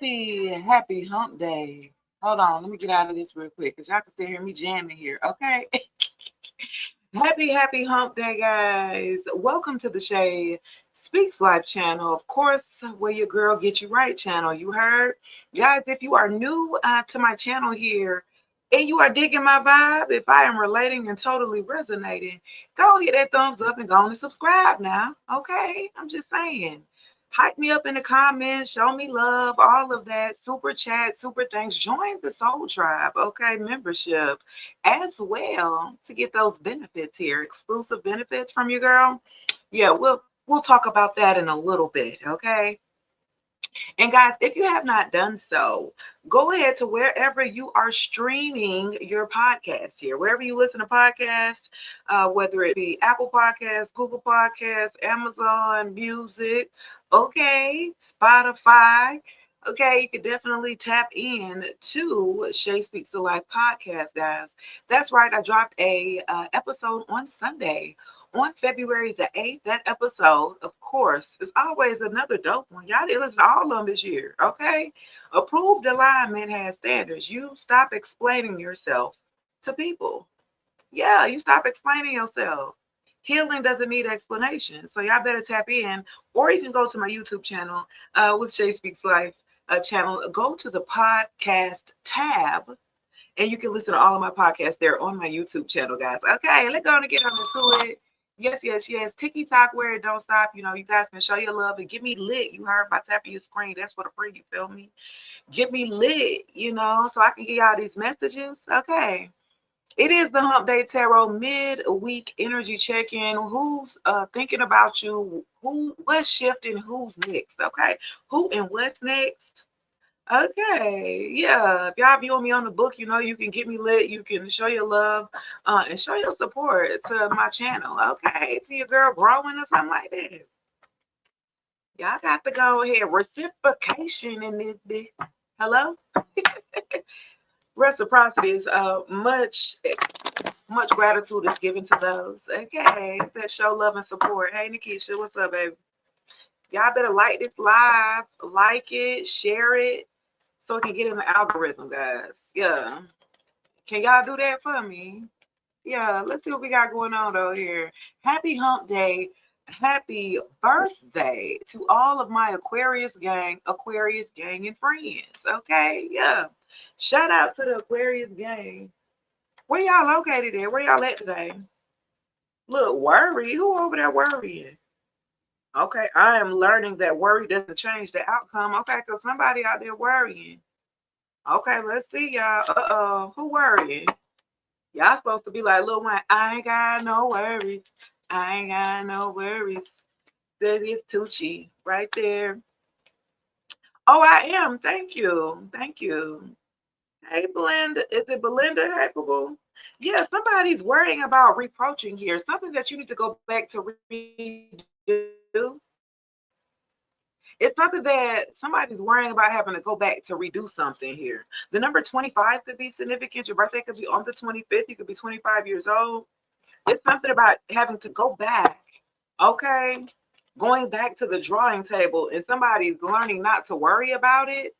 Happy hump day. Hold on, let me get out of this real quick because y'all can still hear me jamming here. Okay. Happy hump day, guys. Welcome to the Shay Speaks Life channel. Of course, where your girl get you right channel. You heard? Guys, if you are new to my channel here and you are digging my vibe, if I am relating and totally resonating, go hit that thumbs up and go on and subscribe now. Okay? I'm just saying. Hype me up in the comments, show me love, all of that. Super chat, super thanks. Join the Soul Tribe, okay? Membership as well to get those benefits here, exclusive benefits from your girl. Yeah, we'll talk about that in a little bit, okay? And guys, if you have not done so, go ahead to wherever you are streaming your podcast here, wherever you listen to podcasts, whether it be Apple Podcasts, Google Podcasts, Amazon Music, okay, Spotify. Okay, you could definitely tap in to Shay Speaks to Life podcast, guys. That's right. I dropped a episode on Sunday on February the 8th. That episode, of course, is always another dope one. Y'all didn't listen to all of them this year, okay? Approved alignment has standards. You stop explaining yourself to people. Yeah, you stop explaining yourself. Healing doesn't need explanation. So y'all better tap in, or you can go to my YouTube channel with Shay Speaks Life channel. Go to the podcast tab and you can listen to all of my podcasts there on my YouTube channel, guys. Okay, let's go and get on into it. Yes. TikTok where it don't stop. You know, you guys can show your love and get me lit. You heard by tapping your screen. That's for the free. You feel me? Get me lit, so I can get y'all these messages. Okay. It is the Hump Day Tarot midweek energy check-in. Who's thinking about you? What's shifting? Who's next? Okay. Who and what's next? Okay, yeah. If y'all view me on the book, you can get me lit. You can show your love and show your support to my channel. Okay, to your girl growing or something like that. Y'all got to go ahead. Reciprocation in this bit. Hello? Reciprocity is much gratitude is given to those. Okay, that show love and support. Hey, Nikisha, what's up, baby? Y'all better like this live, like it, share it, so it can get in the algorithm, guys. Yeah. Can y'all do that for me? Yeah, let's see what we got going on over here. Happy hump day. Happy birthday to all of my Aquarius gang and friends. Okay, yeah. Shout out to the Aquarius gang. Where y'all located at? Where y'all at today? Look, worry. Who over there worrying? Okay, I am learning that worry doesn't change the outcome. Okay, because somebody out there worrying. Okay, let's see y'all. Who worrying? Y'all supposed to be like Lil Wayne. I ain't got no worries. I ain't got no worries. Says it's Tucci right there. Oh, I am. Thank you. Thank you. Hey, Belinda. Is it Belinda? Hey, boo. Yeah, somebody's worrying about reproaching here. Something that you need to go back to redo. It's something that somebody's worrying about having to go back to redo something here. The number 25 could be significant. Your birthday could be on the 25th. You could be 25 years old. It's something about having to go back. Okay. Going back to the drawing table and somebody's learning not to worry about it.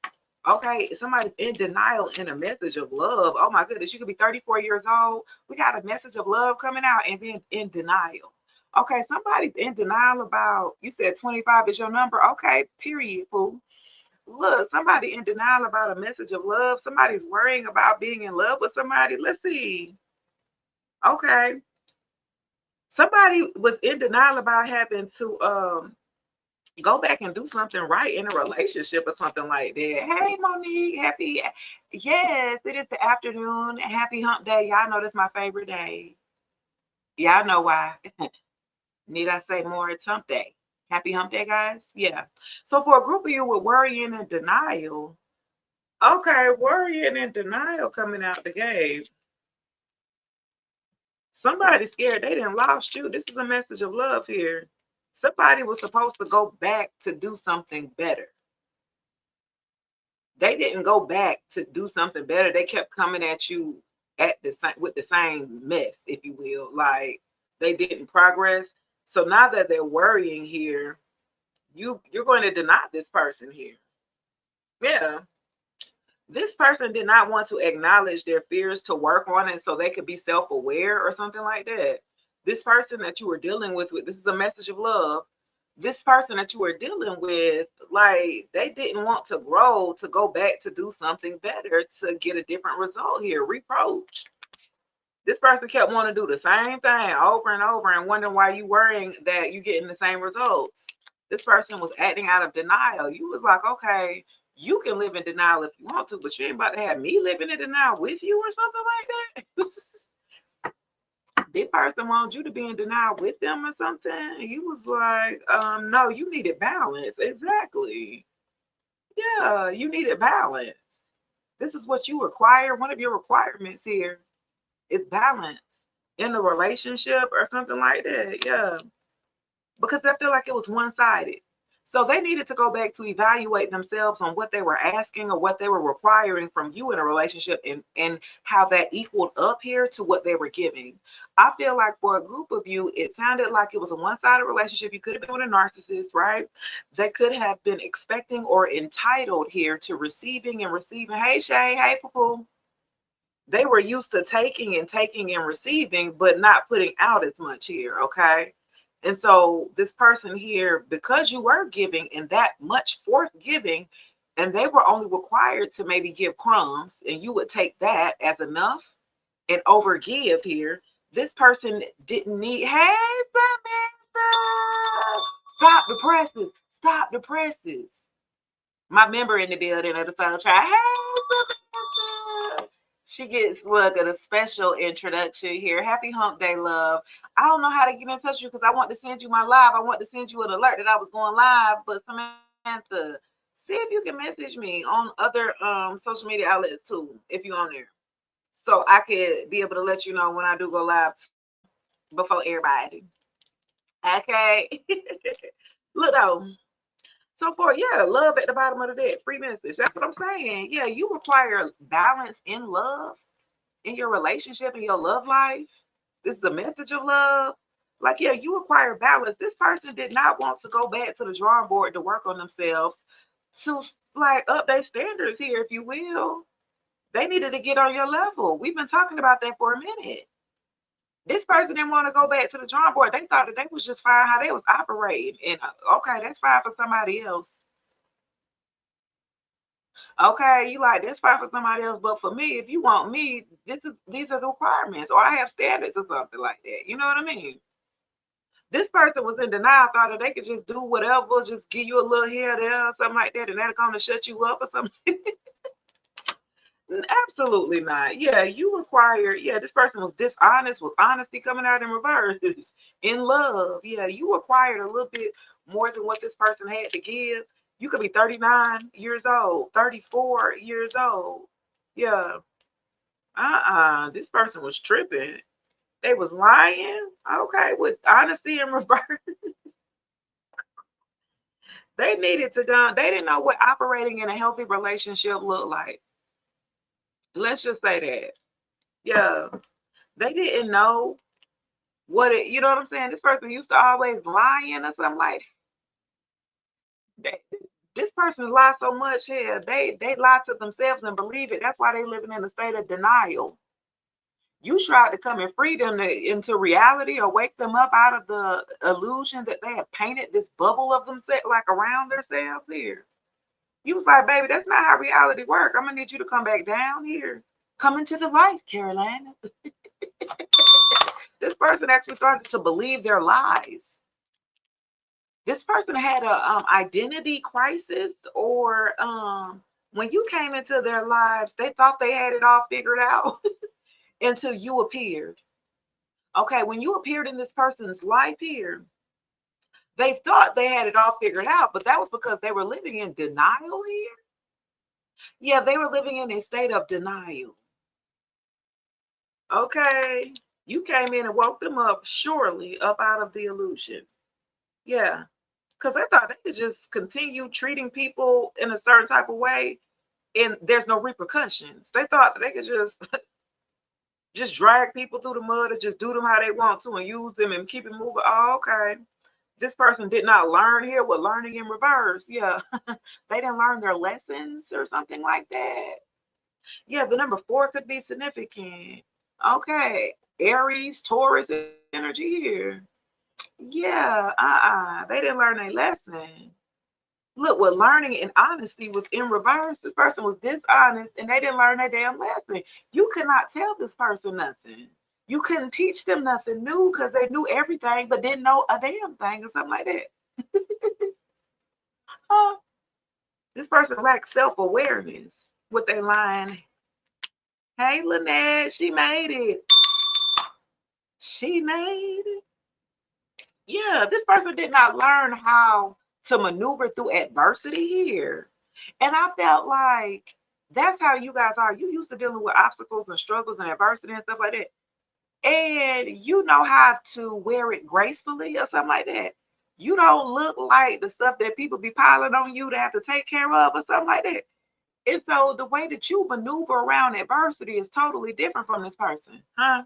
Okay. Somebody's in denial in a message of love. Oh my goodness. You could be 34 years old. We got a message of love coming out and then in denial. Okay, somebody's in denial about, you said 25 is your number. Okay, period, fool. Look, somebody in denial about a message of love. Somebody's worrying about being in love with somebody. Let's see. Okay. Somebody was in denial about having to go back and do something right in a relationship or something like that. Hey, Monique, yes, it is the afternoon. Happy hump day. Y'all know this is my favorite day. Y'all know why. Need I say more? It's hump day. Happy hump day, guys. Yeah. So for a group of you with worrying and denial, okay, worrying and denial coming out the gate. Somebody's scared they didn't lost you. This is a message of love here. Somebody was supposed to go back to do something better. They didn't go back to do something better. They kept coming at you with the same mess, if you will. Like they didn't progress. So now that they're worrying here, you're going to deny this person here. Yeah. This person did not want to acknowledge their fears to work on it so they could be self-aware or something like that. This person that you were dealing with, this is a message of love. This person that you were dealing with, like, they didn't want to grow, to go back to do something better, to get a different result here. Reproach. This person kept wanting to do the same thing over and over and wondering why you worrying that you're getting the same results. This person was acting out of denial. You was like, okay, you can live in denial if you want to, but you ain't about to have me living in denial with you or something like that. This person wants you to be in denial with them or something. You was like, no, you needed balance. Exactly. Yeah, you needed balance. This is what you require. One of your requirements here is balance in the relationship or something like that. Yeah. Because I feel like it was one-sided. So they needed to go back to evaluate themselves on what they were asking or what they were requiring from you in a relationship, and how that equaled up here to what they were giving. I feel like for a group of you, it sounded like it was a one-sided relationship. You could have been with a narcissist, right? They could have been expecting or entitled here to receiving and receiving. Hey, Shay. Hey, Poo. They were used to taking and receiving, but not putting out as much here. Okay. And so this person here, because you were giving and that much forth giving, and they were only required to maybe give crumbs, and you would take that as enough and overgive here. This person didn't need, hey, Samantha, stop the presses. Stop the presses. My member in the building of the Soul Tribe. Hey, Samantha. She gets, look, at a special introduction here. Happy Hump Day, love. I don't know how to get in touch with you because I want to send you my live. I want to send you an alert that I was going live, but Samantha, see if you can message me on other social media outlets too, if you're on there, so I could be able to let you know when I do go live before everybody. Okay. Look though. So for, yeah, love at the bottom of the deck, free message. That's what I'm saying. Yeah, you require balance in love, in your relationship, in your love life. This is a message of love. Like, yeah, you require balance. This person did not want to go back to the drawing board to work on themselves, to like up their standards here, if you will. They needed to get on your level. We've been talking about that for a minute. This person didn't want to go back to the drawing board. They thought that they was just fine how they was operating. And okay, that's fine for somebody else. Okay, you like, that's fine for somebody else, but for me, if you want me, these are the requirements, or I have standards or something like that. You know what I mean? This person was in denial, thought that they could just do whatever, just give you a little here, there, or something like that, and that'll come to shut you up or something. Absolutely not. Yeah, you require, yeah, this person was dishonest with honesty coming out in reverse. In love. Yeah, you required a little bit more than what this person had to give. You could be 39 years old, 34 years old. Yeah. This person was tripping. They was lying. Okay, with honesty in reverse. They needed to go. They didn't know what operating in a healthy relationship looked like. Let's just say that. Yeah. They didn't know what it, you know what I'm saying? This person used to always lying or something like that. This person lies so much here. They lie to themselves and believe it. That's why they living in a state of denial. You tried to come and free them into reality, or wake them up out of the illusion that they have painted this bubble of themselves, like around themselves here. You was like, baby, that's not how reality works. I'm gonna need you to come back down here. Come into the light, Carolina. This person actually started to believe their lies. This person had a identity crisis, or when you came into their lives, they thought they had it all figured out until you appeared. Okay, when you appeared in this person's life here, they thought they had it all figured out, but that was because they were living in denial here. Yeah, they were living in a state of denial. Okay, you came in and woke them up, surely up out of the illusion. Yeah, because they thought they could just continue treating people in a certain type of way and there's no repercussions. They thought that they could just just drag people through the mud or just do them how they want to and use them and keep it moving. Oh, okay. This person did not learn here with learning in reverse. Yeah. They didn't learn their lessons or something like that. Yeah, the number 4 could be significant. Okay. Aries, Taurus energy here. Yeah, they didn't learn a lesson. Look, what learning and honesty was in reverse. This person was dishonest and they didn't learn their damn lesson. You could not tell this person nothing. You couldn't teach them nothing new because they knew everything but didn't know a damn thing or something like that. Huh? This person lacks self-awareness with their line. Hey, Lynette, she made it. She made it. Yeah, this person did not learn how to maneuver through adversity here. And I felt like that's how you guys are. You used to dealing with obstacles and struggles and adversity and stuff like that. And you know how to wear it gracefully or something like that. You don't look like the stuff that people be piling on you to have to take care of or something like that. And so the way that you maneuver around adversity is totally different from this person, huh?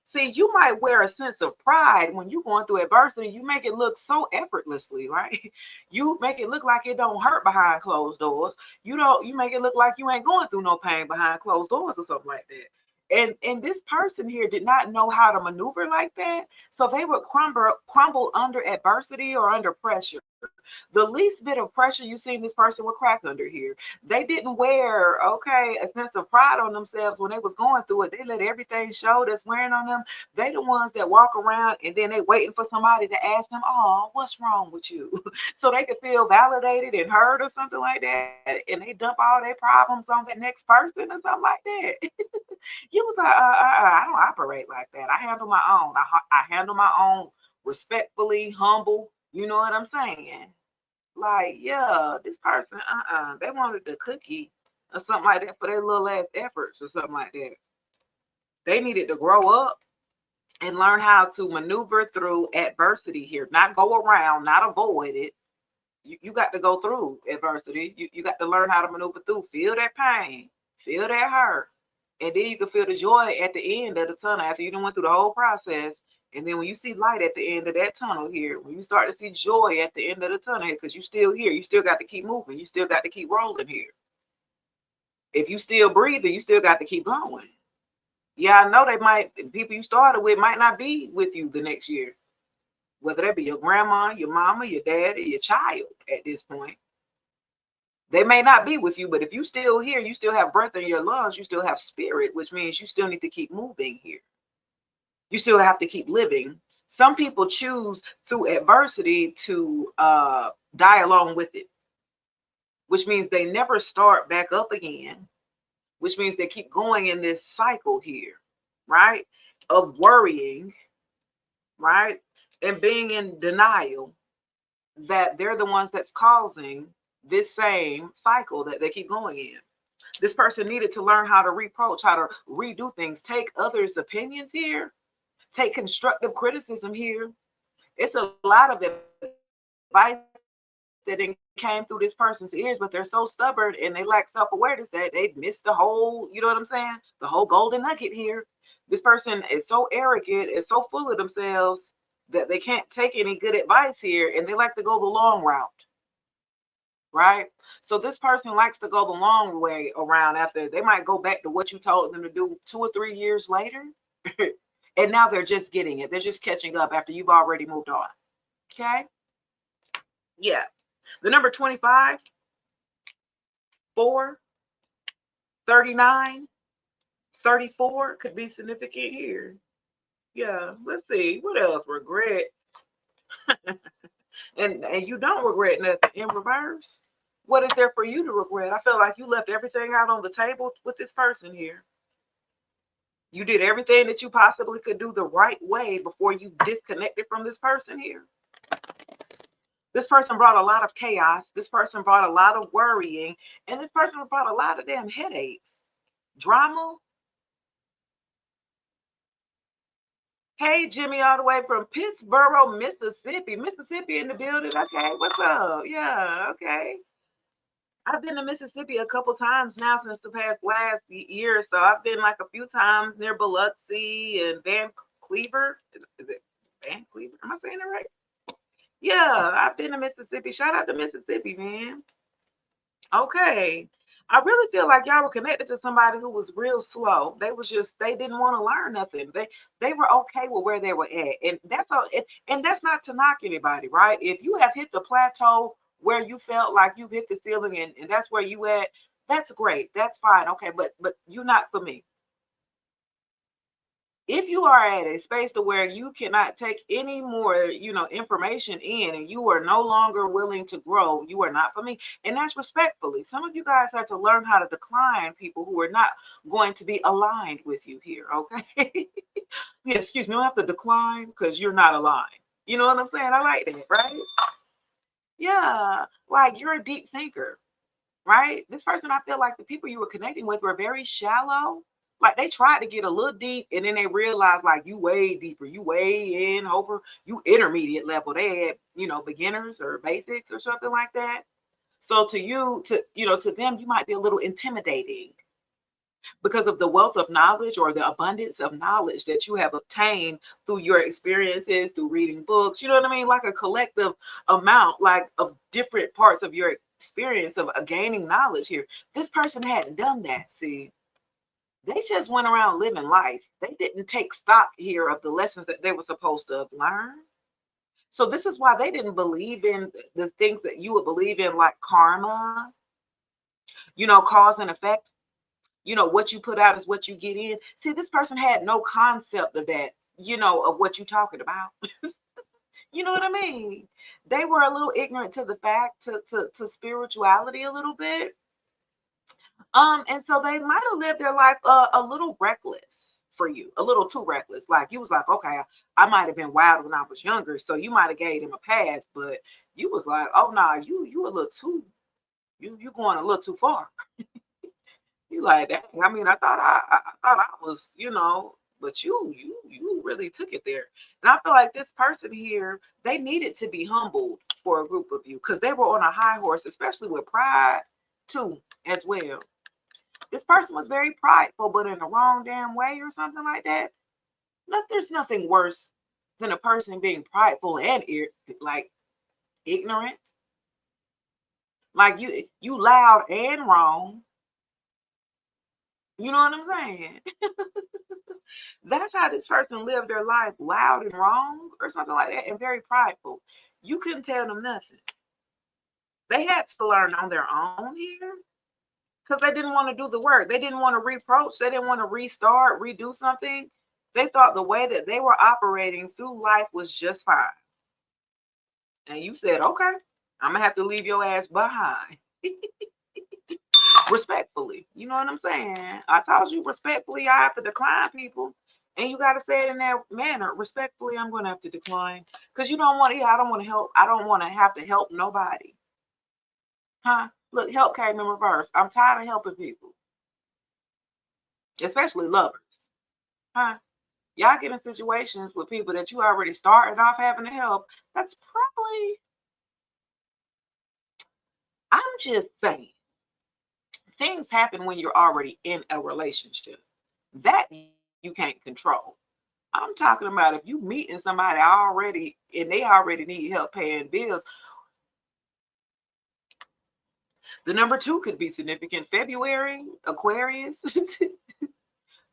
See, you might wear a sense of pride when you're going through adversity. You make it look so effortlessly, right? You make it look like it don't hurt behind closed doors. You make it look like you ain't going through no pain behind closed doors or something like that. And this person here did not know how to maneuver like that. So they would crumble under adversity or under pressure. The least bit of pressure you seen this person would crack under here. They didn't wear, okay, a sense of pride on themselves when they was going through it. They let everything show that's wearing on them. They the ones that walk around and then they waiting for somebody to ask them, oh, what's wrong with you? So they could feel validated and heard or something like that. And they dump all their problems on the next person or something like that. You was like, I don't operate like that. I handle my own. I handle my own respectfully, humble. You know what I'm saying? Like, yeah, this person, they wanted the cookie or something like that for their little ass efforts or something like that. They needed to grow up and learn how to maneuver through adversity here, not go around, not avoid it. You got to go through adversity. You got to learn how to maneuver through, feel that pain, feel that hurt. And then you can feel the joy at the end of the tunnel after you done went through the whole process. And then when you see light at the end of that tunnel here, when you start to see joy at the end of the tunnel here, because you still here, you still got to keep moving, you still got to keep rolling here. If you still breathing, you still got to keep going. Yeah, I know people you started with might not be with you the next year, whether that be your grandma, your mama, your daddy, your child at this point. They may not be with you, but if you still here, you still have breath in your lungs, you still have spirit, which means you still need to keep moving here. You still have to keep living. Some people choose through adversity to die along with it, which means they never start back up again, which means they keep going in this cycle here, right? Of worrying, right? And being in denial that they're the ones that's causing this same cycle that they keep going in. This person needed to learn how to reproach, how to redo things, take others' opinions here, take constructive criticism here. It's a lot of advice that came through this person's ears, but they're so stubborn and they lack self-awareness that they missed the whole, you know what I'm saying? The whole golden nugget here. This person is so arrogant, is so full of themselves that they can't take any good advice here, and they like to go the long route, right? So this person likes to go the long way around after they might go back to what you told them to do 2 or 3 years later. And now they're just getting it. They're just catching up after you've already moved on. Okay. Yeah. The number 25, 4, 39, 34 could be significant here. Yeah. Let's see. What else? Regret. and you don't regret nothing in reverse. What is there for you to regret? I feel like you left everything out on the table with this person here. You did everything that you possibly could do the right way before you disconnected from this person here. This person brought a lot of chaos. This person brought a lot of worrying. And this person brought a lot of damn headaches. Drama. Hey, Jimmy, all the way from Pittsburgh, Mississippi. Mississippi in the building. Okay, what's up? Yeah, okay. I've been to Mississippi a couple times now since the last year. So I've been like a few times near Biloxi and Van Cleaver. Is it Van Cleaver? Am I saying it right? Yeah, I've been to Mississippi. Shout out to Mississippi, man. Okay. I really feel like y'all were connected to somebody who was real slow. They didn't want to learn nothing. They were okay with where they were at. And that's all and that's not to knock anybody, right? If you have hit the plateau where you felt like you've hit the ceiling and that's where you at, that's great. That's fine. Okay, but you're not for me. If you are at a space to where you cannot take any more, information in and you are no longer willing to grow, you are not for me. And that's respectfully. Some of you guys have to learn how to decline people who are not going to be aligned with you here. Okay. Yeah, excuse me, I have to decline because you're not aligned. You know what I'm saying? I like that, right? Yeah. Like you're a deep thinker, right? This person, I feel like the people you were connecting with were very shallow. Like they tried to get a little deep and then they realized like you way deeper, you way in over, you intermediate level. They had, beginners or basics or something like that. So to you, to them, you might be a little intimidating because of the wealth of knowledge or the abundance of knowledge that you have obtained through your experiences, through reading books, you know what I mean? Like a collective amount, like of different parts of your experience of gaining knowledge here. This person hadn't done that. See, they just went around living life. They didn't take stock here of the lessons that they were supposed to have learned. So this is why they didn't believe in the things that you would believe in, like karma, cause and effect. What you put out is what you get in. See, this person had no concept of that, of what you're talking about. You know what I mean? They were a little ignorant to the fact to spirituality a little bit. And so they might have lived their life a little reckless for you, a little too reckless. Like you was like, okay, I might have been wild when I was younger, so you might have gave them a pass, but you was like, oh no, nah, you a little too, you going a little too far. You like that? I mean, I thought I was, but you really took it there. And I feel like this person here, they needed to be humbled for a group of you because they were on a high horse, especially with pride too, as well. This person was very prideful, but in the wrong damn way or something like that. There's nothing worse than a person being prideful and like ignorant. Like you loud and wrong. You know what I'm saying? That's how this person lived their life, loud and wrong or something like that, and very prideful. You couldn't tell them nothing. They had to learn on their own here because they didn't want to do the work. They didn't want to reproach. They didn't want to restart, redo something. They thought the way that they were operating through life was just fine. And you said, okay, I'm going to have to leave your ass behind. Respectfully. You know what I'm saying? I told you respectfully, I have to decline people. And you got to say it in that manner. Respectfully, I'm going to have to decline. Because you don't want, I don't want to help. I don't want to have to help nobody. Huh? Look, help came in reverse. I'm tired of helping people, especially lovers. Huh? Y'all get in situations with people that you already started off having to help. That's probably, I'm just saying, things happen when you're already in a relationship. That you can't control. I'm talking about if you meeting somebody already and they already need help paying bills. The number 2 could be significant. February, Aquarius.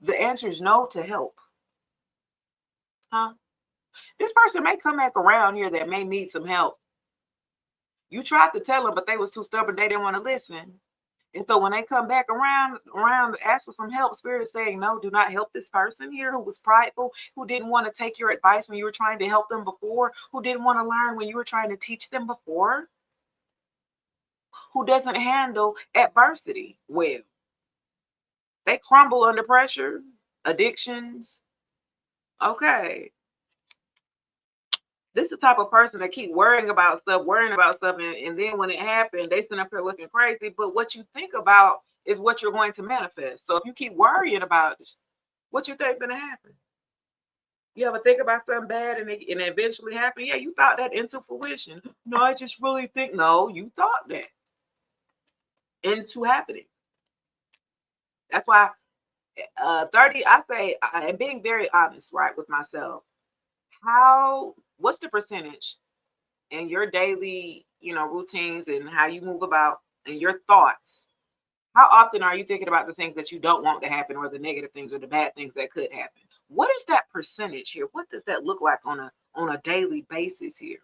The answer is no to help. Huh? This person may come back around here that may need some help. You tried to tell them, but they was too stubborn. They didn't want to listen. And so when they come back around to ask for some help, Spirit is saying, no, do not help this person here who was prideful, who didn't want to take your advice when you were trying to help them before, who didn't want to learn when you were trying to teach them before, who doesn't handle adversity well. They crumble under pressure, addictions. Okay. This is the type of person that keep worrying about stuff, and then when it happened, they sit up here looking crazy. But what you think about is what you're going to manifest. So if you keep worrying about it, what you think gonna happen? You ever think about something bad and it eventually happen? Yeah, you thought that into fruition. No, I just really think, no, you thought that into happening. That's why 30, I say, and being very honest, right, with myself, what's the percentage in your daily, routines and how you move about and your thoughts, how often are you thinking about the things that you don't want to happen or the negative things or the bad things that could happen? What is that percentage here? What does that look like on a daily basis here?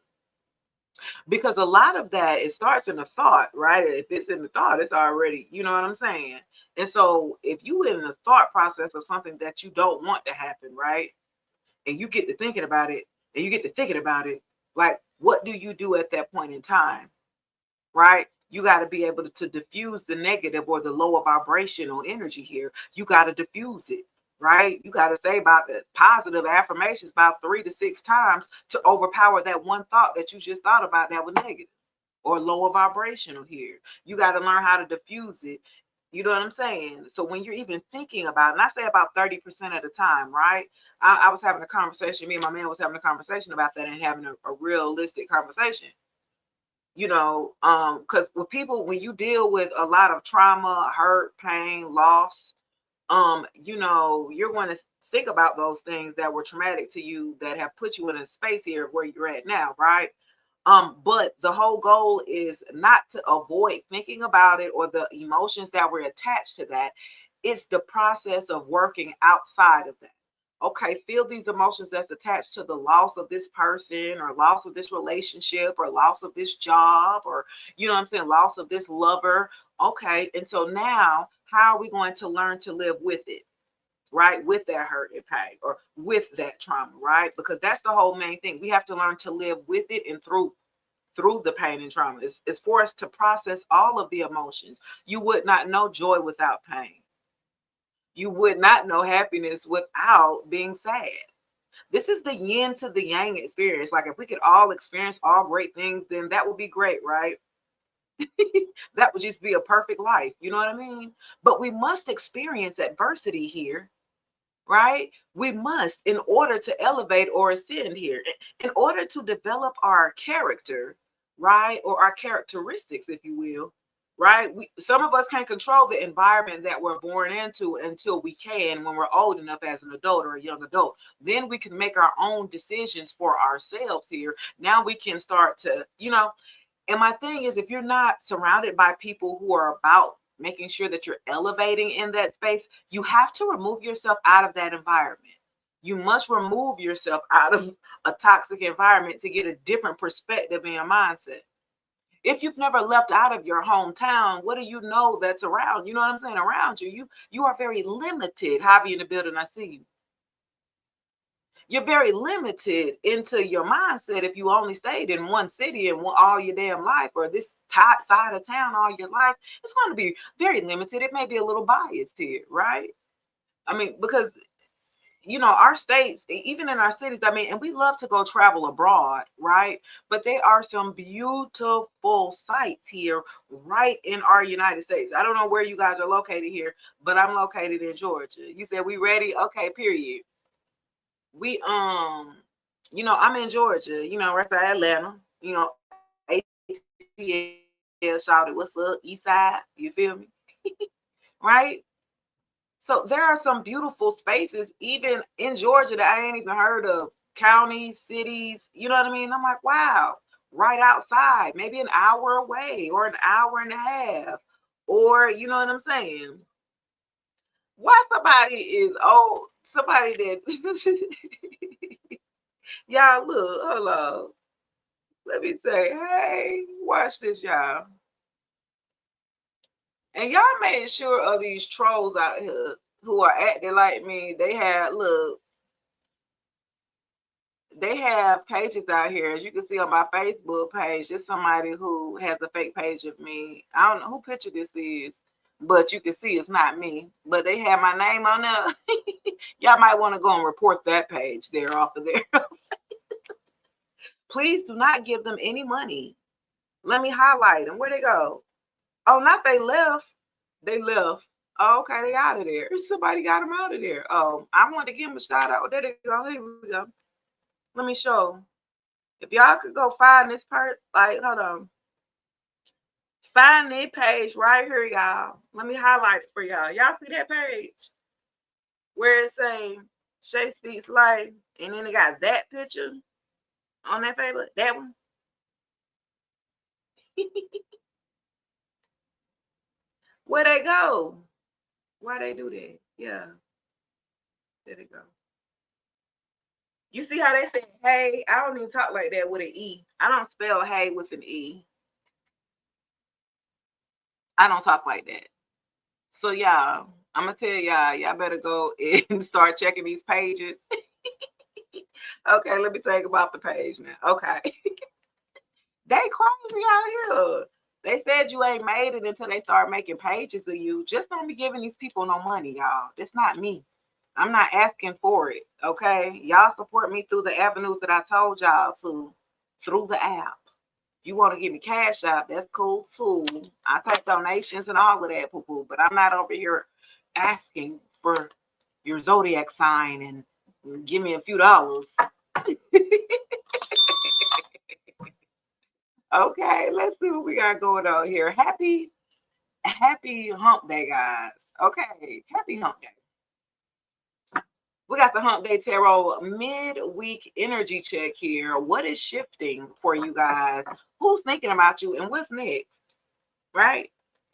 Because a lot of that, it starts in the thought, right? If it's in the thought, it's already, you know what I'm saying? And so if you in the thought process of something that you don't want to happen, right? And you get to thinking about it, and you get to thinking about it, like, what do you do at that point in time? Right? You got to be able to diffuse the negative or the lower vibrational energy here. You got to diffuse it, right? You got to say about the positive affirmations about 3 to 6 times to overpower that one thought that you just thought about that was negative or lower vibrational here. You got to learn how to diffuse it. You know what I'm saying? So when you're even thinking about, and I say about 30% of the time, right? I was having a conversation, me and my man was having a conversation about that and having a realistic conversation. Because with people, when you deal with a lot of trauma, hurt, pain, loss, you're going to think about those things that were traumatic to you that have put you in a space here where you're at now, right? But the whole goal is not to avoid thinking about it or the emotions that were attached to that. It's the process of working outside of that. Okay, feel these emotions that's attached to the loss of this person or loss of this relationship or loss of this job or, you know what I'm saying, loss of this lover. Okay, and so now how are we going to learn to live with it? Right, with that hurt and pain or with that trauma, right? Because that's the whole main thing. We have to learn to live with it and through the pain and trauma. It's for us to process all of the emotions. You would not know joy without pain. You would not know happiness without being sad. This is the yin to the yang experience. Like if we could all experience all great things, then that would be great, right? That would just be a perfect life. You know what I mean? But we must experience adversity here, right? We must, in order to elevate or ascend here, in order to develop our character, right? Or our characteristics, if you will, right? Some of us can't control the environment that we're born into until we can when we're old enough as an adult or a young adult. Then we can make our own decisions for ourselves here. Now we can start to, and my thing is, if you're not surrounded by people who are about making sure that you're elevating in that space, you have to remove yourself out of that environment. You must remove yourself out of a toxic environment to get a different perspective in your mindset. If you've never left out of your hometown, what do you know that's around? You know what I'm saying? Around you. You are very limited. Javi in the building, I see you. You're very limited into your mindset if you only stayed in one city and all your damn life or this side of town all your life. It's going to be very limited. It may be a little biased here, right? I mean, because our states, even in our cities, I mean, and we love to go travel abroad, right? But there are some beautiful sites here right in our United States. I don't know where you guys are located here, but I'm located in Georgia. You said we ready? Okay, period. We I'm in Georgia, right side Atlanta, ATL shouted, what's up, east side, you feel me? Right? So there are some beautiful spaces even in Georgia that I ain't even heard of, counties, cities, you know what I mean? I'm like, wow, right outside, maybe an hour away or an hour and a half, or you know what I'm saying? Why somebody is old, somebody that y'all look, hold on. Let me say, hey, watch this, y'all. And y'all made sure of these trolls out here who are acting like me. They have pages out here. As you can see on my Facebook page, there's somebody who has a fake page of me. I don't know who picture this is, but you can see it's not me. But they have my name on there. Y'all might want to go and report that page there off of there. Please do not give them any money. Let me highlight them. Where they go? Oh, not they left. They left. Oh, okay, they out of there. Somebody got them out of there. Oh, I wanted to give them a shout out. There they go. Here we go. Let me show. If y'all could go find this part, like, hold on. Find this page right here, y'all. Let me highlight it for y'all. Y'all see that page? Where it's saying Shay Speaks Life, and then it got that picture on that paper. That one. Where they go? Why they do that? Yeah, there they go. You see how they say hey? I don't even talk like that with an E. I don't spell hey with an E. I don't talk like that. So y'all, I'm gonna tell y'all better go and start checking these pages. Okay, let me take them off the page now. Okay. They crazy out here. They said you ain't made it until they start making pages of you. Just don't be giving these people no money, y'all. That's not me. I'm not asking for it. Okay. Y'all support me through the avenues that I told y'all to through the app. If you want to give me cash out, that's cool too. I take donations and all of that, poo-poo, but I'm not over here asking for your zodiac sign and give me a few dollars. Okay, let's see what we got going on here. Happy hump day, guys. Okay, happy hump day. We got the Hump Day Tarot midweek energy check here. What is shifting for you guys? Who's thinking about you and what's next? Right?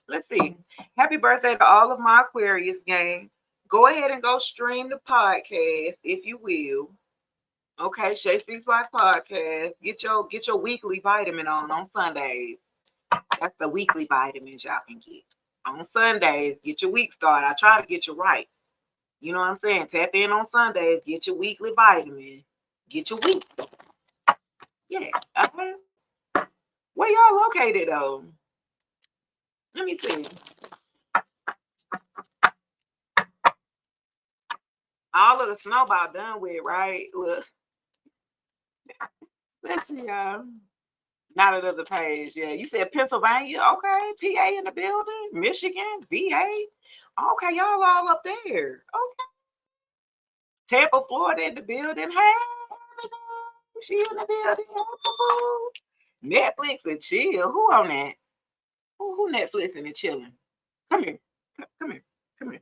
Let's see. Happy birthday to all of my Aquarius gang. Go ahead and go stream the podcast if you will. Okay, Shay Speaks Life podcast. Get your weekly vitamin on Sundays. That's the weekly vitamins y'all can get. On Sundays, get your week started. I try to get you right. You know what I'm saying? Tap in on Sundays, get your weekly vitamin. Get your week. Yeah. Okay. Where y'all located though? Let me see. All of the snow about done with, right? Look, let's see, y'all. Not another page. Yeah, you said Pennsylvania. Okay, PA in the building. Michigan, VA. Okay, y'all all up there. Okay, Tampa, Florida in the building. Hey, she in the building. Netflix and chill. Who on that? Who Netflixing and chilling? Come here. Come here. Come here.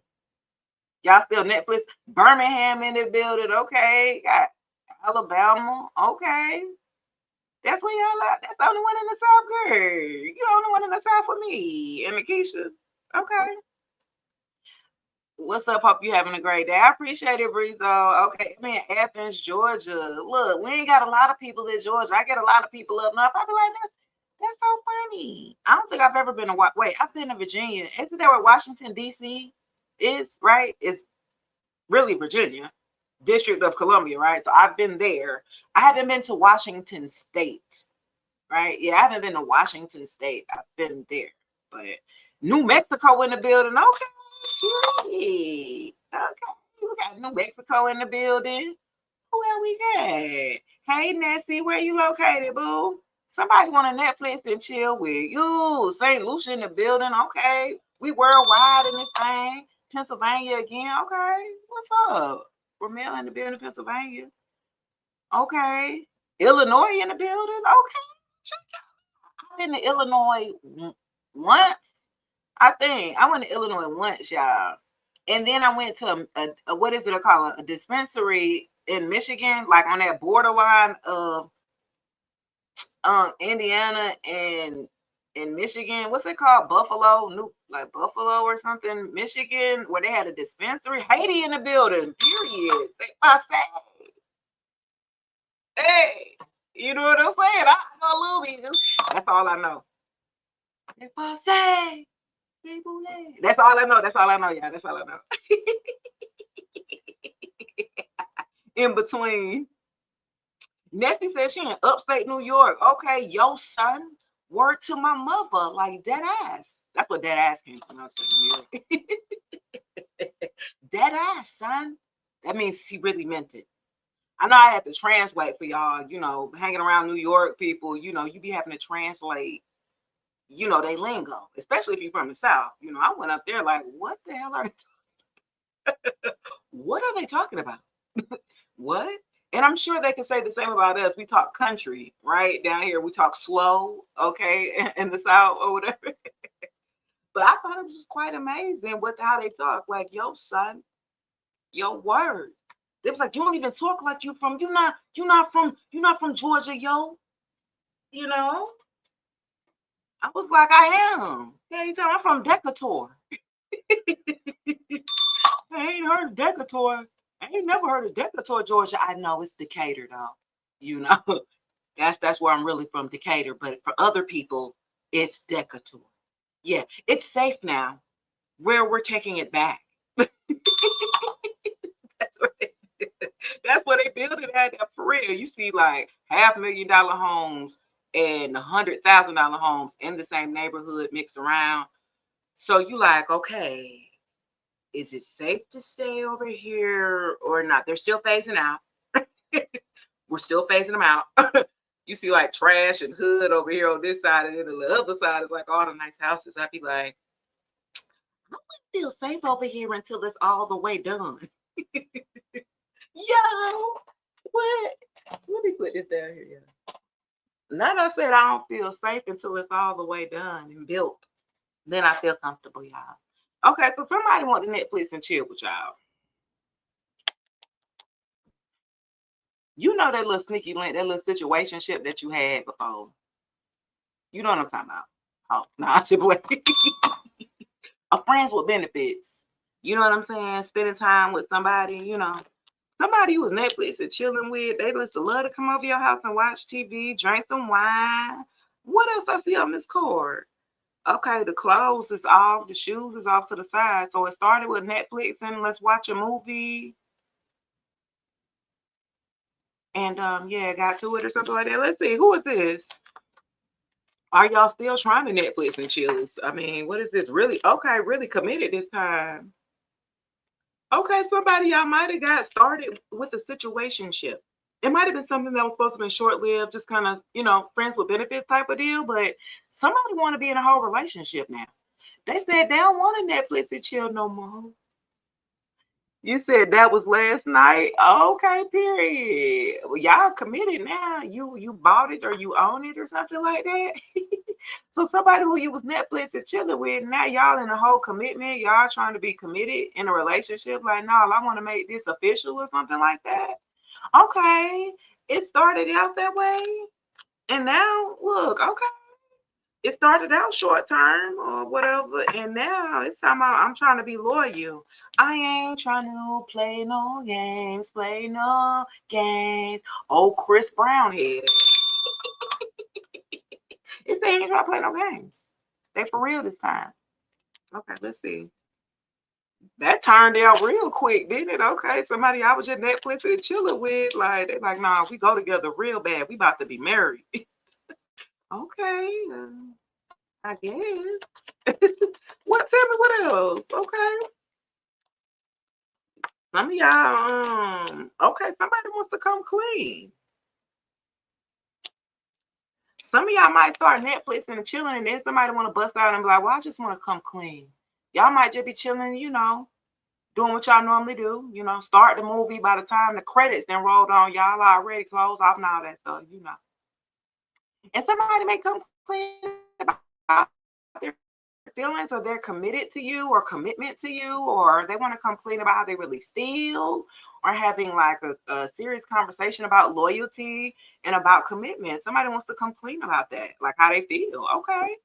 Y'all still Netflix? Birmingham in the building. Okay. Got Alabama. Okay. That's where y'all at. That's the only one in the South, girl. You the only one in the South for me and Makisha. Okay. What's up? Hope you having a great day. I appreciate it, Breezo. Okay, I'm in Athens, Georgia. Look, we ain't got a lot of people in Georgia. I get a lot of people up north. I be like, that's so funny. I don't think I've ever been to wait. I've been to Virginia. Isn't that where Washington D.C. is? Right? It's really Virginia, District of Columbia, right? So I've been there. I haven't been to Washington State, right? Yeah, I haven't been to Washington State. I've been there, but New Mexico in the building. Okay, okay, we got New Mexico in the building. Who else we got? Hey, Nancy, where you located, boo? Somebody want to Netflix and chill with you. St. Lucia in the building. Okay, we worldwide in this thing. Pennsylvania again. Okay, what's up? Ramel in the building, Pennsylvania. Okay, Illinois in the building. Okay, I've been to Illinois once. I think I went to Illinois once, y'all, and then I went to a what is it called a dispensary in Michigan, like on that borderline of Indiana and Michigan. What's it called? Buffalo, New like Buffalo or something, Michigan, where they had a dispensary. Haiti in the building. Period. I say, hey, you know what I'm saying? I know a little bit. That's all I know. If I say. That's all I know. That's all I know, y'all. That's all I know. In between. Nessie says she in upstate New York. Okay, yo, son. Word to my mother, like dead ass. That's what dead ass came from. Upstate New York. Dead ass, son. That means he really meant it. I know I had to translate for y'all, hanging around New York people, you be having to translate, they lingo, especially if you're from the South. I went up there like, what the hell are what are they talking about? What? And I'm sure they can say the same about us. We talk country, right? Down here, we talk slow, okay, in the South or whatever. But I thought it was just quite amazing how they talk. Like, yo, son, yo, word. They was like, you don't even talk like you're not from Georgia, yo. You know? I was like, I am. Yeah, you tell me I'm from Decatur. I ain't heard of Decatur. I ain't never heard of Decatur, Georgia. I know it's Decatur though. You know, that's where I'm really from, Decatur. But for other people, it's Decatur. Yeah, it's safe now. Where we're taking it back. That's where that's where they build it at for real. You see like $500,000 homes and $100,000 homes in the same neighborhood mixed around. So you like, okay, is it safe to stay over here or not? They're still phasing out. We're still phasing them out. You see like trash and hood over here on this side, and then the other side is like all the nice houses. I'd be like, I wouldn't feel safe over here until it's all the way done. Yo, what? Let me put this down here. Yeah. Now that I said I don't feel safe until it's all the way done and built, then I feel comfortable, y'all. Okay, so somebody want to Netflix and chill with y'all. You know that little sneaky link, that little situationship that you had before. You know what I'm talking about. Oh, no, I should play. A friends with benefits. You know what I'm saying? Spending time with somebody, somebody who was Netflix and chilling with. They used to love to come over your house and watch TV, drink some wine. What else I see on this card? Okay, the clothes is off, the shoes is off to the side. So it started with Netflix and let's watch a movie. And yeah, got to it or something like that. Let's see, who is this? Are y'all still trying to Netflix and chills? I mean, what is this? Really? Okay, really committed this time. Okay, somebody y'all might have got started with a situationship. It might have been something that was supposed to be short-lived, just kind of, friends with benefits type of deal, but somebody want to be in a whole relationship now. They said they don't want to Netflix and chill no more. You said that was last night? Okay, period. Well, y'all committed now. You bought it or you own it or something like that. So somebody who you was Netflix and chilling with, now y'all in a whole commitment. Y'all trying to be committed in a relationship. Like, no, I want to make this official or something like that. Okay. It started out that way. And now look, okay. It started out short term or whatever, and now it's time I'm trying to be loyal. I ain't trying to play no games, play no games. Oh, Chris Brown head. It's they ain't trying to play no games. They for real this time. Okay, let's see. That turned out real quick, didn't it? Okay, somebody I was just Netflix and chilling with, like they're like, nah, we go together real bad. We about to be married. Okay, I guess. What? Tell me what else? Okay. Some of y'all, okay, somebody wants to come clean. Some of y'all might start Netflix and chilling, and then somebody want to bust out and be like, well, I just want to come clean. Y'all might just be chilling, doing what y'all normally do, start the movie. By the time the credits then rolled on, y'all already closed off and all that stuff. And somebody may come clean about their feelings, or they're committed to you or commitment to you, or they want to come clean about how they really feel, or having like a serious conversation about loyalty and about commitment. Somebody wants to come clean about that, like how they feel. Okay.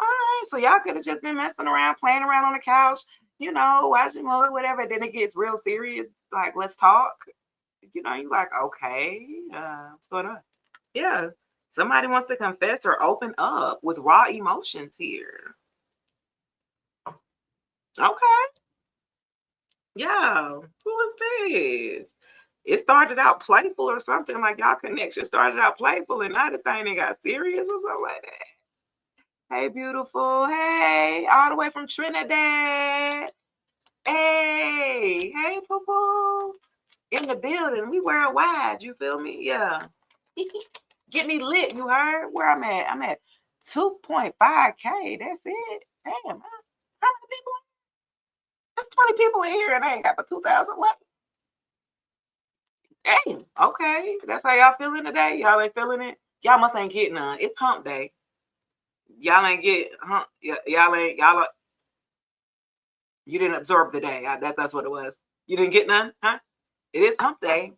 All right. So y'all could have just been messing around, playing around on the couch, watching movie, whatever. Then it gets real serious. Like, let's talk. You're like, okay, what's going on? Yeah. Somebody wants to confess or open up with raw emotions here. Okay. Yeah. Who is this? It started out playful or something, like y'all connection started out playful and now the thing they got serious or something like that. Hey, beautiful. Hey, all the way from Trinidad. Hey, poo-poo. In the building. We wear wide. You feel me? Yeah. Get me lit. You heard? Where I'm at? I'm at 2.5K. That's it. Damn. How many people? There's 20 people in here and I ain't got but 2,000 left. Damn. Okay. That's how y'all feeling today? Y'all ain't feeling it? Y'all must ain't getting none. It's hump day. Y'all ain't get hump. You didn't absorb the day. That's what it was. You didn't get none, huh? It is hump day.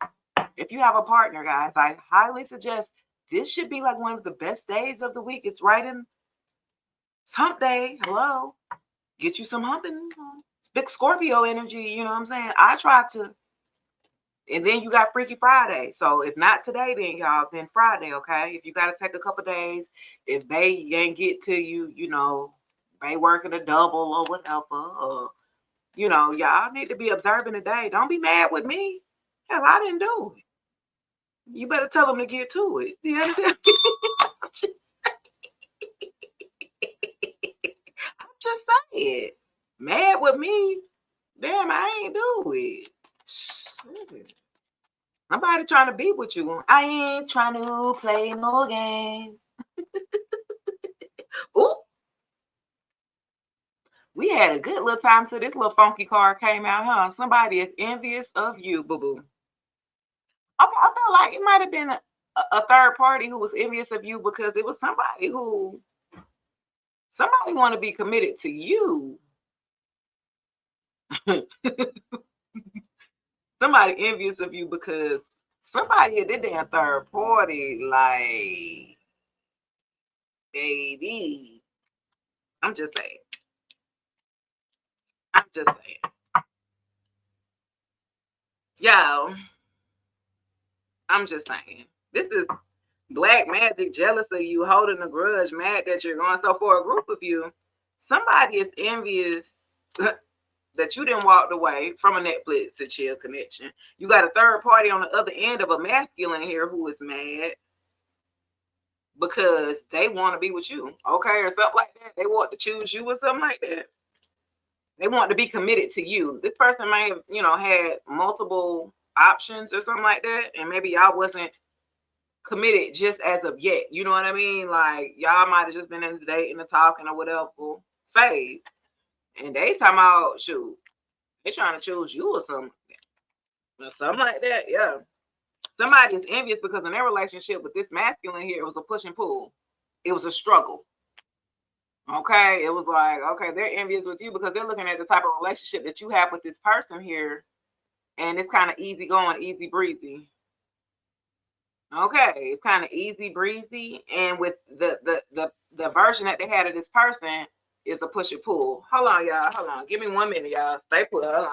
If you have a partner, guys, I highly suggest this should be like one of the best days of the week. It's right in It's hump day. Hello. Get you some humping. It's big Scorpio energy. You know what I'm saying? I try to. And then you got Freaky Friday. So if not today, then y'all, then Friday, okay? If you got to take a couple days, if they ain't get to you, you know, they working a double or whatever, or, you know, y'all need to be observing the day. Don't be mad with me. Hell, I didn't do it. You better tell them to get to it. You understand? I'm just, I'm just saying. Mad with me. Damn, I ain't do it. Somebody trying to be with you. I ain't trying to play no games. Ooh, we had a good little time till this little funky card came out, huh? Somebody is envious of you, boo-boo. Okay, I felt like it might have been a third party who was envious of you because it was somebody want to be committed to you. Somebody envious of you because somebody did their third party, like, baby. I'm just saying. I'm just saying. Yo, I'm just saying. This is black magic, jealous of you, holding a grudge, mad that you're going. So for a group of you, somebody is envious that you didn't walk away from a Netflix and chill connection. You got a third party on the other end of a masculine here who is mad because they want to be with you, okay, or something like that. They want to choose you or something like that. They want to be committed to you. This person may have, you know, had multiple options or something like that, and maybe y'all wasn't committed just as of yet. You know what I mean? Like y'all might have just been in the dating, the talking, or whatever phase, and they talking about shoot, they trying to choose you or something like that. Yeah, somebody is envious because in their relationship with this masculine here, it was a push and pull. It was a struggle. Okay, it was like, okay, they're envious with you because they're looking at the type of relationship that you have with this person here, and it's kind of easy going, easy breezy. Okay, it's kind of easy breezy, and with the version that they had of this person is a push and pull. Hold on, y'all. Hold on. Give me 1 minute, y'all. Stay put. Hold on.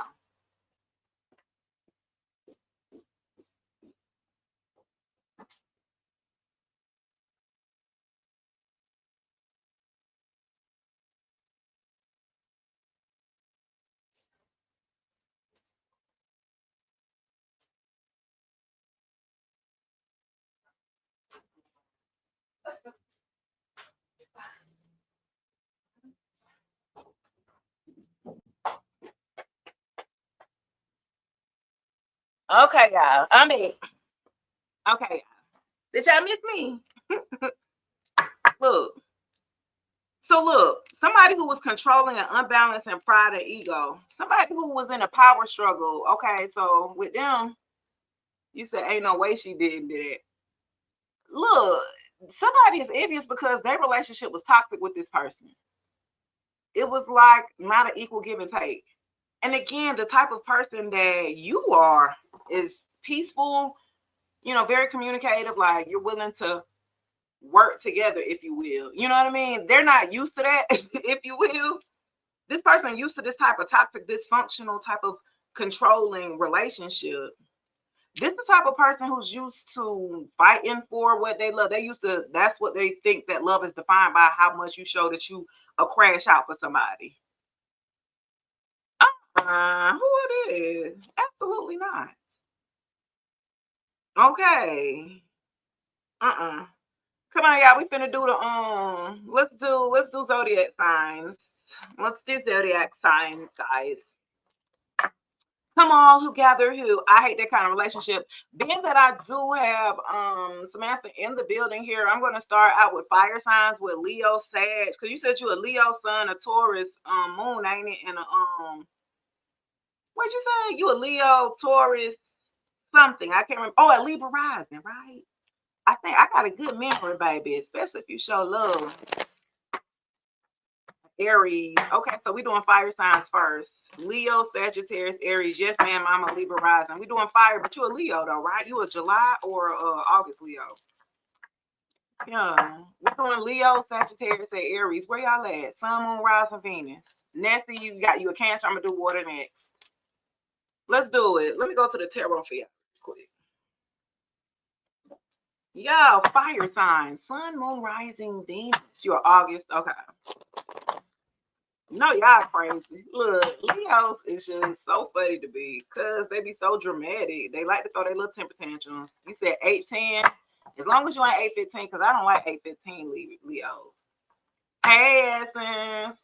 Okay, y'all. Okay. Did y'all miss me? Look. So look, somebody who was controlling an unbalanced and pride and ego, somebody who was in a power struggle. Okay, so with them, you said ain't no way she did that. Look, somebody is envious because their relationship was toxic with this person. It was like not an equal give and take. And again, the type of person that you are is peaceful, you know, very communicative, like you're willing to work together, if you will. You know what I mean? They're not used to that, if you will. This person used to this type of toxic, dysfunctional type of controlling relationship. This is the type of person who's used to fighting for what they love. They used to, that's what they think that love is defined by how much you show that you a crash out for somebody. Who it is? Absolutely not. Okay. Uh-uh. Come on, y'all. We finna do the let's do zodiac signs. Let's do zodiac signs, guys. Come on, who gather who. I hate that kind of relationship. Being that I do have Samantha in the building here, I'm gonna start out with fire signs with Leo, Sag. Because you said you a Leo sun, a Taurus moon, ain't it? And a what'd you say? You a Leo, Taurus, something. I can't remember. Oh, a Libra rising, right? I think I got a good memory, baby, especially if you show love. Aries. Okay, so we're doing fire signs first. Leo, Sagittarius, Aries. Yes, ma'am, I'm a Libra rising. We're doing fire, but you're a Leo, though, right? You a July or August Leo? Yeah. We're doing Leo, Sagittarius, and Aries. Where y'all at? Sun, Moon, Rising, Venus. Nessie, you got you a Cancer. I'm gonna do water next. Let's do it. Let me go to the tarot for y'all quick. Yeah, fire signs. Sun, Moon, Rising, Venus. You're August. Okay. No, y'all crazy. Look, Leos is just so funny to me because they be so dramatic. They like to throw their little temper tantrums. You said 810. As long as you ain't 815, because I don't like 815 Leos. Hey, Essence.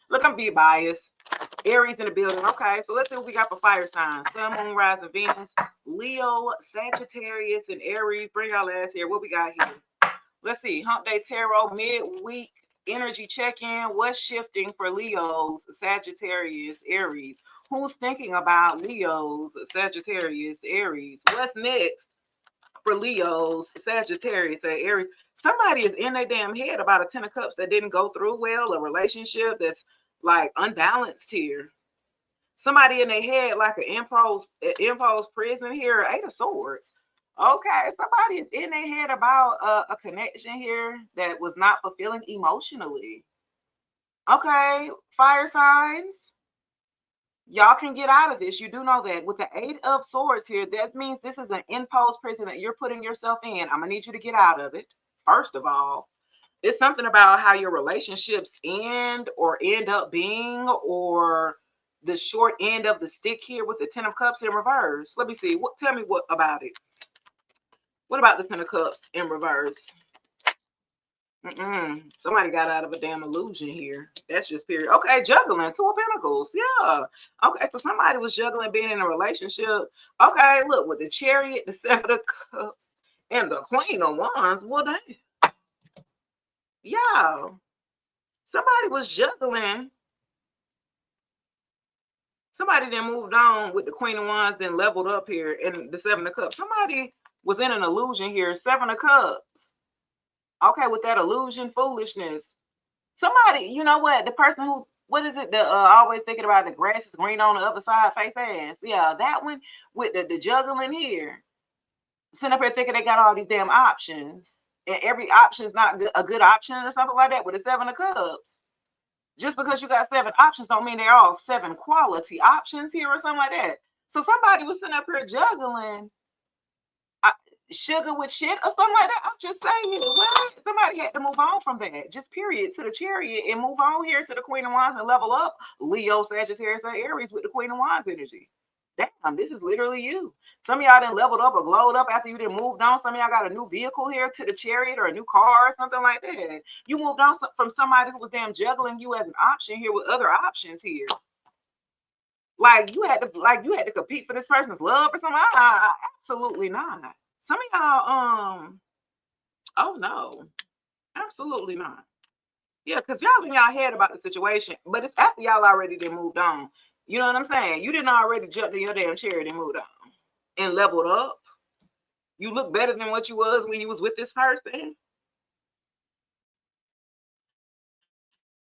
Look, I'm being biased. Aries in the building. Okay, so let's see what we got for fire signs. Sun, Moon, Rising, Venus, Leo, Sagittarius, and Aries. Bring y'all ass here. What we got here? Let's see. Hump Day Tarot, midweek energy check-in. What's shifting for Leos, Sagittarius, Aries? Who's thinking about Leos, Sagittarius, Aries? What's next for Leos, Sagittarius, and Aries? Somebody is in their damn head about a 10 of cups that didn't go through well, a relationship that's like unbalanced here. Somebody in their head like an imposed prison here, 8 of swords. Okay, somebody is in their head about a connection here that was not fulfilling emotionally. Okay, fire signs. Y'all can get out of this. You do know that with the 8 of swords here, that means this is an imposed prison that you're putting yourself in. I'm gonna need you to get out of it. First of all, it's something about how your relationships end or end up being, or the short end of the stick here with the 10 of cups in reverse. Let me see. Tell me what about it. What about the 10 of cups in reverse? Somebody got out of a damn illusion here. That's just period. Okay, juggling, 2 of pentacles. Yeah. Okay, so somebody was juggling being in a relationship. Okay, look, with the chariot, the 7 of cups, and the queen of wands. Well, damn. Yeah. Somebody was juggling. Somebody then moved on with the queen of wands, then leveled up here in the 7 of cups. Somebody was in an illusion here, 7 of cups. Okay, with that illusion, foolishness. Somebody, you know what? The person who's, what is it? The always thinking about the grass is green on the other side, face ass. Yeah, that one with the juggling here. Sitting up here thinking they got all these damn options. And every option is not a good option or something like that with the 7 of cups. Just because you got 7 options don't mean they're all 7 quality options here or something like that. So somebody was sitting up here juggling sugar with shit or something like that. I'm just saying, what? Somebody had to move on from that. Just period, to the chariot and move on here to the queen of wands and level up Leo, Sagittarius, and Aries with the queen of wands energy. Damn, this is literally you. Some of y'all done leveled up or glowed up after you done moved on. Some of y'all got a new vehicle here to the chariot or a new car or something like that. You moved on from somebody who was damn juggling you as an option here with other options here. Like you had to compete for this person's love or something. Absolutely not. Some of y'all, oh no, absolutely not. Yeah, because y'all in y'all head about the situation, but it's after y'all already did moved on. You know what I'm saying? You didn't already jump in your damn chariot and moved on and leveled up. You look better than what you was when you was with this person.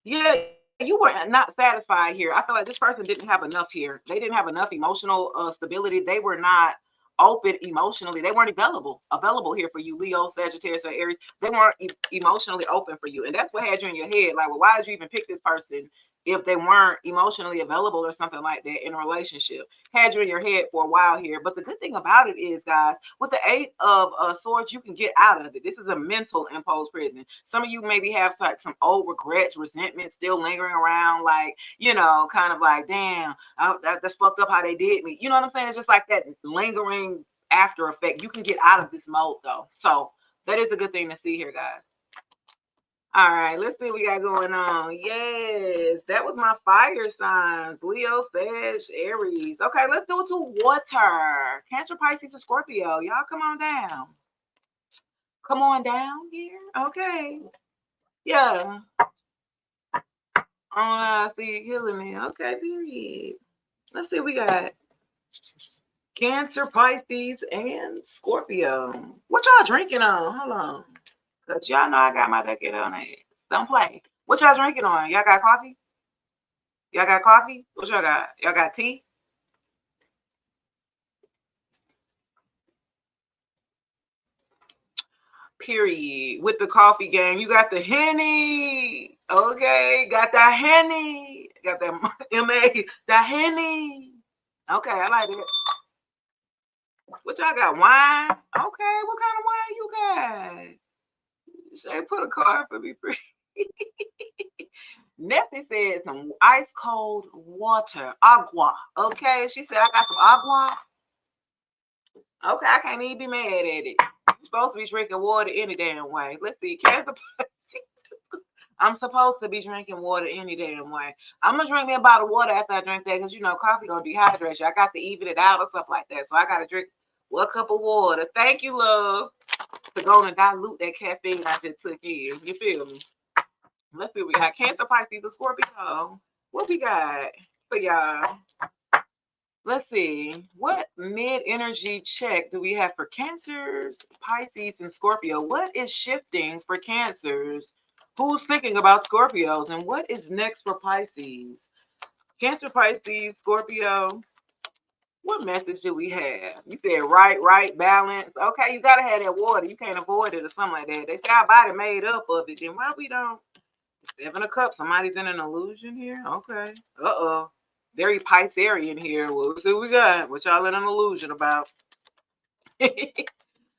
Yeah, you were not satisfied here. I feel like this person didn't have enough here. They didn't have enough emotional stability. They were not open emotionally. They weren't available here for you, Leo, Sagittarius, or Aries. They weren't emotionally open for you, and that's what had you in your head. Like, well, why did you even pick this person if they weren't emotionally available or something like that in a relationship? Had you in your head for a while here. But the good thing about it is, guys, with the 8 of swords, you can get out of it. This is a mental imposed prison. Some of you maybe have like some old regrets, resentment still lingering around, like, you know, kind of like, damn, that's fucked up how they did me. You know what I'm saying? It's just like that lingering after effect. You can get out of this mode though. So that is a good thing to see here, guys. All right, let's see what we got going on. Yes, that was my fire signs. Leo, Sag, Aries. Okay, let's do it to water. Cancer, Pisces, or Scorpio. Y'all come on down. Come on down here. Okay. Yeah. I see you killing me. Okay, period. Let's see what we got. Cancer, Pisces, and Scorpio. What y'all drinking on? Hold on. Because y'all know I got my decade on it. Don't play. What y'all drinking on? Y'all got coffee? Y'all got coffee? What y'all got? Y'all got tea? Period. With the coffee game, you got the Henny. Okay, got that Henny. Got that M-A, the Henny. Okay, I like it. What y'all got? Wine? Okay, what kind of wine you got? Shay, put a card for me, please. Nessie said some ice cold water, agua. Okay, she said I got some agua. Okay, I can't even be mad at it. You're supposed to be drinking water any damn way. Let's see, cancer. I'm supposed to be drinking water any damn way. I'm gonna drink me a bottle of water after I drink that because you know coffee gonna dehydrate you. I got to even it out or stuff like that, so I gotta drink 1 cup of water. Thank you, love, to go and dilute that caffeine I just took in. You feel me? Let's see, we got Cancer, Pisces, and Scorpio. What we got for y'all? Let's see. What mid-energy check do we have for Cancers, Pisces, and Scorpio? What is shifting for Cancers? Who's thinking about Scorpios? And what is next for Pisces? Cancer, Pisces, Scorpio. What message do we have? You said right, balance. Okay, you got to have that water. You can't avoid it or something like that. They say our body made up of it. Then why we don't? 7 of Cups. Somebody's in an illusion here. Okay. Uh-oh. Very Piscean here. Well, let's see what we got. What y'all in an illusion about?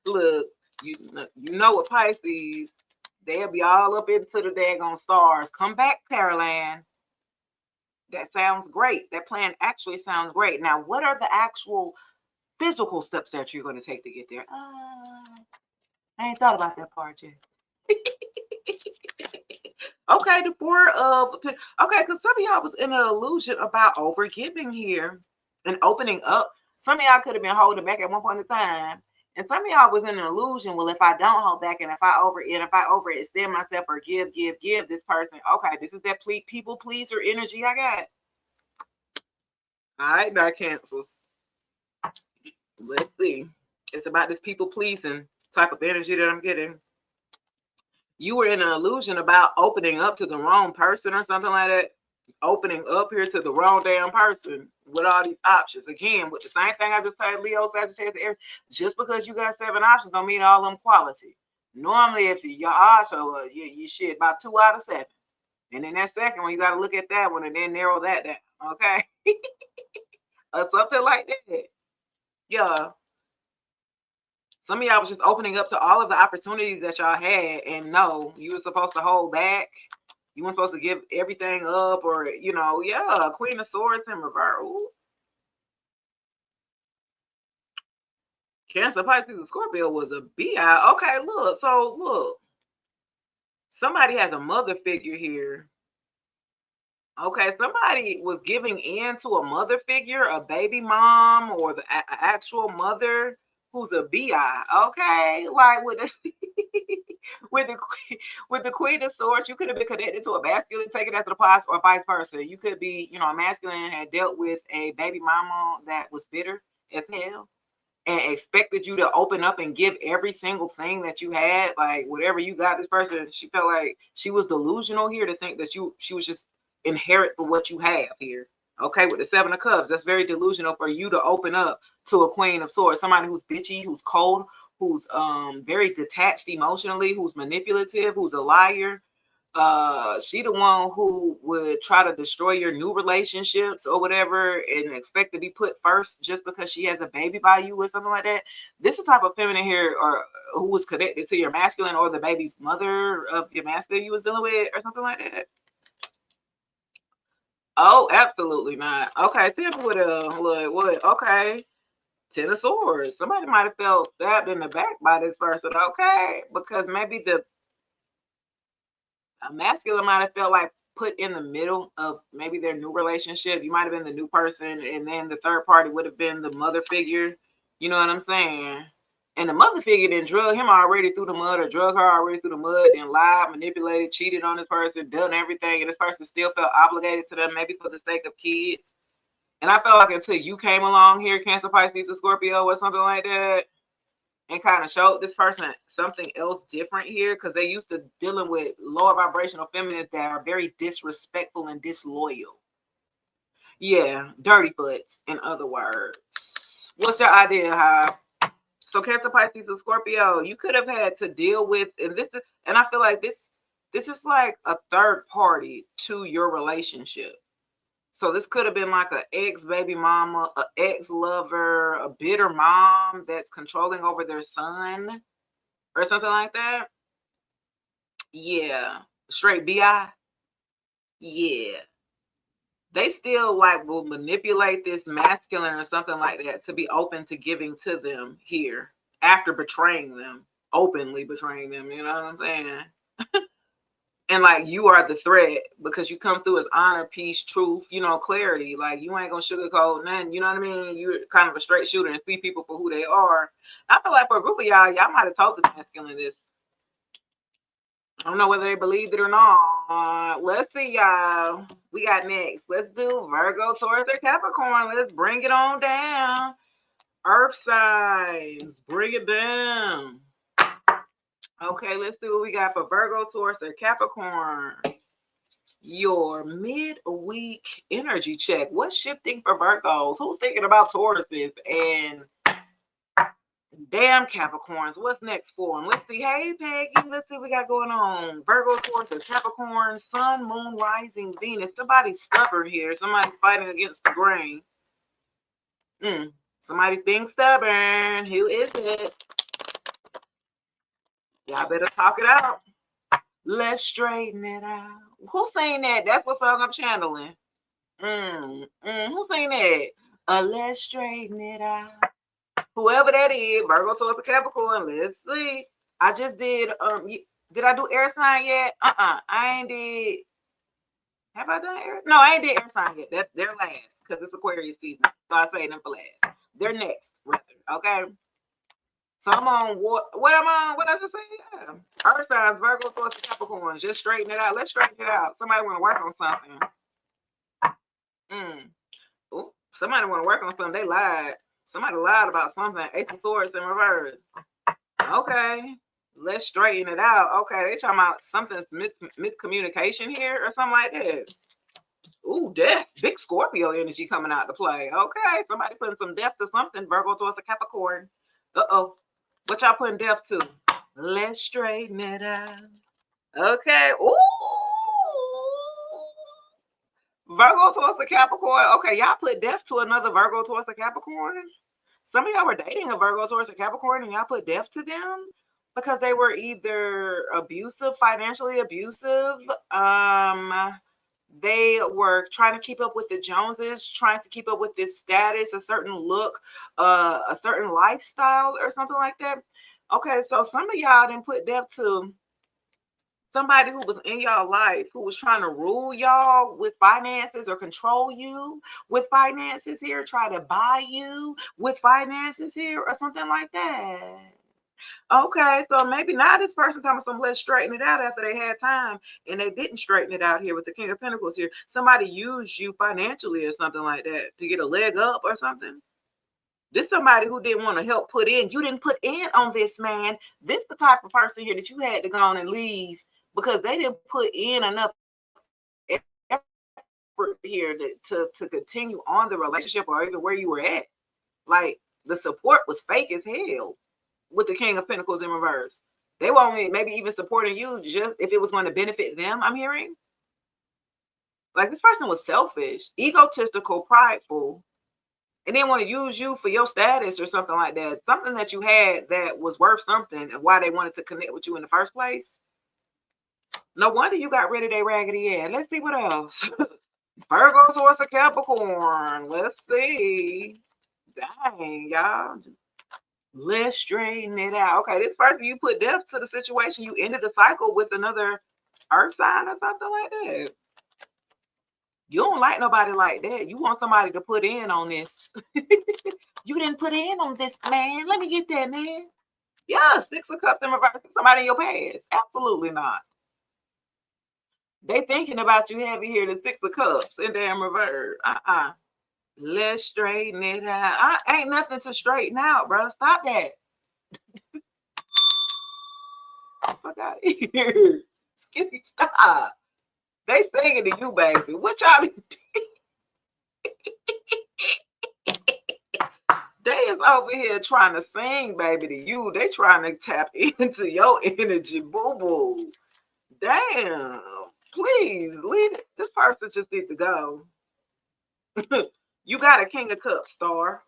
Look, you know what Pisces, they'll be all up into the daggone stars. Come back, Caroline. That sounds great. That plan actually sounds great. Now, what are the actual physical steps that you're going to take to get there? I ain't thought about that part yet. Okay, the 4 of, okay, because some of y'all was in an illusion about overgiving here and opening up. Some of y'all could have been holding back at one point in time. And some of y'all was in an illusion. Well, if I don't hold back and if I overextend myself or give this person, okay, this is that people pleaser energy I got. All right, now Cancers. Let's see. It's about this people pleasing type of energy that I'm getting. You were in an illusion about opening up to the wrong person or something like that. Opening up here to the wrong damn person with all these options. Again, with the same thing I just said, Leo, Sagittarius, Aries. Just because you got 7 options don't mean all of them quality. Normally, if your odds are you shit about 2 out of 7. And then that second one, you got to look at that one and then narrow that down. Okay? Or something like that. Yeah. Some of y'all was just opening up to all of the opportunities that y'all had, and no, you were supposed to hold back. You weren't supposed to give everything up, or yeah, Queen of Swords in reverse. Ooh. Cancer, Pisces, and Scorpio was a BI. Okay, look. Somebody has a mother figure here. Okay, somebody was giving in to a mother figure, a baby mom, or the actual mother who's a BI. Okay, like with the with the Queen of Swords, you could have been connected to a masculine, take it as it applies, or vice versa. You could be, a masculine had dealt with a baby mama that was bitter as hell and expected you to open up and give every single thing that you had, like whatever you got. This person, she felt like she was delusional here to think that she was just inherit for what you have here. Okay, with the 7 of Cups, that's very delusional for you to open up to a Queen of Swords, somebody who's bitchy, who's cold, who's very detached emotionally, who's manipulative, who's a liar. She the one who would try to destroy your new relationships or whatever and expect to be put first just because she has a baby by you or something like that. This is type of feminine here, or who was connected to your masculine or the baby's mother of your masculine you was dealing with or something like that. Oh, absolutely not. Okay, tell me what? Okay, 10 of Swords. Somebody might have felt stabbed in the back by this person. Okay, because maybe a masculine might have felt like put in the middle of maybe their new relationship. You might have been the new person, and then the third party would have been the mother figure. You know what I'm saying? And the mother figure then drug him already through the mud, or drug her already through the mud, and lied, manipulated, cheated on this person, done everything, and this person still felt obligated to them, maybe for the sake of kids. And I felt like until you came along here, Cancer, Pisces, or Scorpio, or something like that, and kind of showed this person something else different here, because they used to dealing with lower vibrational feminists that are very disrespectful and disloyal. Yeah, dirty foots, in other words. What's your idea, How? So Cancer, Pisces, and Scorpio, you could have had to deal with, and I feel like this is like a third party to your relationship. So this could have been like an ex-baby mama, an ex-lover, a bitter mom that's controlling over their son or something like that. Yeah. Straight BI. Yeah. They still like will manipulate this masculine or something like that to be open to giving to them here after betraying them, openly betraying them. You know what I'm saying? And like you are the threat because you come through as honor, peace, truth, clarity. Like you ain't gonna sugarcoat nothing. You know what I mean? You're kind of a straight shooter and see people for who they are. I feel like for a group of y'all might have told this masculine this. I don't know whether they believed it or not. Let's see, y'all. We got next. Let's do Virgo, Taurus, or Capricorn. Let's bring it on down. Earth signs. Bring it down. Okay, let's see what we got for Virgo, Taurus, or Capricorn. Your midweek energy check. What's shifting for Virgos? Who's thinking about Tauruses? And damn Capricorns. What's next for them? Let's see. Hey, Peggy. Let's see what we got going on. Virgo, Taurus, or Capricorn. Sun, Moon, Rising, Venus. Somebody's stubborn here. Somebody's fighting against the grain. Somebody's being stubborn. Who is it? Y'all better talk it out. Let's straighten it out. Who's saying that? That's what song I'm channeling. Who's saying that? Let's straighten it out. Whoever that is, Virgo, Taurus, or Capricorn. Let's see. I just did. Did I do air sign yet? I ain't did. Have I done air? No, I ain't did air sign yet. They're last because it's Aquarius season. So I say them for last. They're next, rather. Okay. So I'm on what am I on? What did I just say? Yeah. Earth signs, Virgo, Taurus, Capricorn. Just straighten it out. Let's straighten it out. Somebody want to work on something. Ooh, somebody want to work on something. They lied. Somebody lied about something. Ace of Swords in reverse. Okay. Let's straighten it out. Okay. They talking about something's miscommunication here or something like that. Ooh, death. Big Scorpio energy coming out to play. Okay. Somebody putting some depth to something. Virgo, Taurus, Capricorn. Uh-oh. What y'all putting depth to? Let's straighten it out. Okay. Ooh. Virgo, Taurus, Capricorn. Okay, y'all put depth to another Virgo, Taurus, Capricorn. Some of y'all were dating a Virgo, Taurus, Capricorn, and y'all put depth to them because they were either abusive, financially abusive. They were trying to keep up with the Joneses, trying to keep up with this status, a certain look, a certain lifestyle, or something like that. Okay, so some of y'all didn't put depth to somebody who was in y'all life who was trying to rule y'all with finances or control you with finances here, try to buy you with finances here or something like that. Okay, so maybe now this person coming some let's straighten it out after they had time and they didn't straighten it out here with the King of Pentacles here. Somebody used you financially or something like that to get a leg up or something. This somebody who didn't want to help put in. You didn't put in on this, man. This the type of person here that you had to go on and leave because they didn't put in enough effort here to continue on the relationship or even where you were at. Like the support was fake as hell with the King of Pentacles in reverse. They were only maybe even supporting you just if it was going to benefit them, I'm hearing. Like this person was selfish, egotistical, prideful, and didn't want to use you for your status or something like that. Something that you had that was worth something and why they wanted to connect with you in the first place. No wonder you got rid of their raggedy ass. Let's see what else. Virgo, Taurus, Capricorn. Let's see. Dang, y'all. Let's straighten it out. Okay, this person, you put depth to the situation. You ended the cycle with another earth sign or something like that. You don't like nobody like that. You want somebody to put in on this. You didn't put in on this, man. Let me get that, man. Yeah, 6 of Cups in reverse. Somebody in your past. Absolutely not. They thinking about you heavy here, the 6 of Cups in damn reverse. Let's straighten it out. Ain't nothing to straighten out, bro. Stop that. Fuck out of here. Skitty, stop. They singing to you, baby. What y'all They is over here trying to sing, baby, to you. They trying to tap into your energy, boo-boo. Damn. Please, leave it. This person just need to go. You got a King of Cups, Star.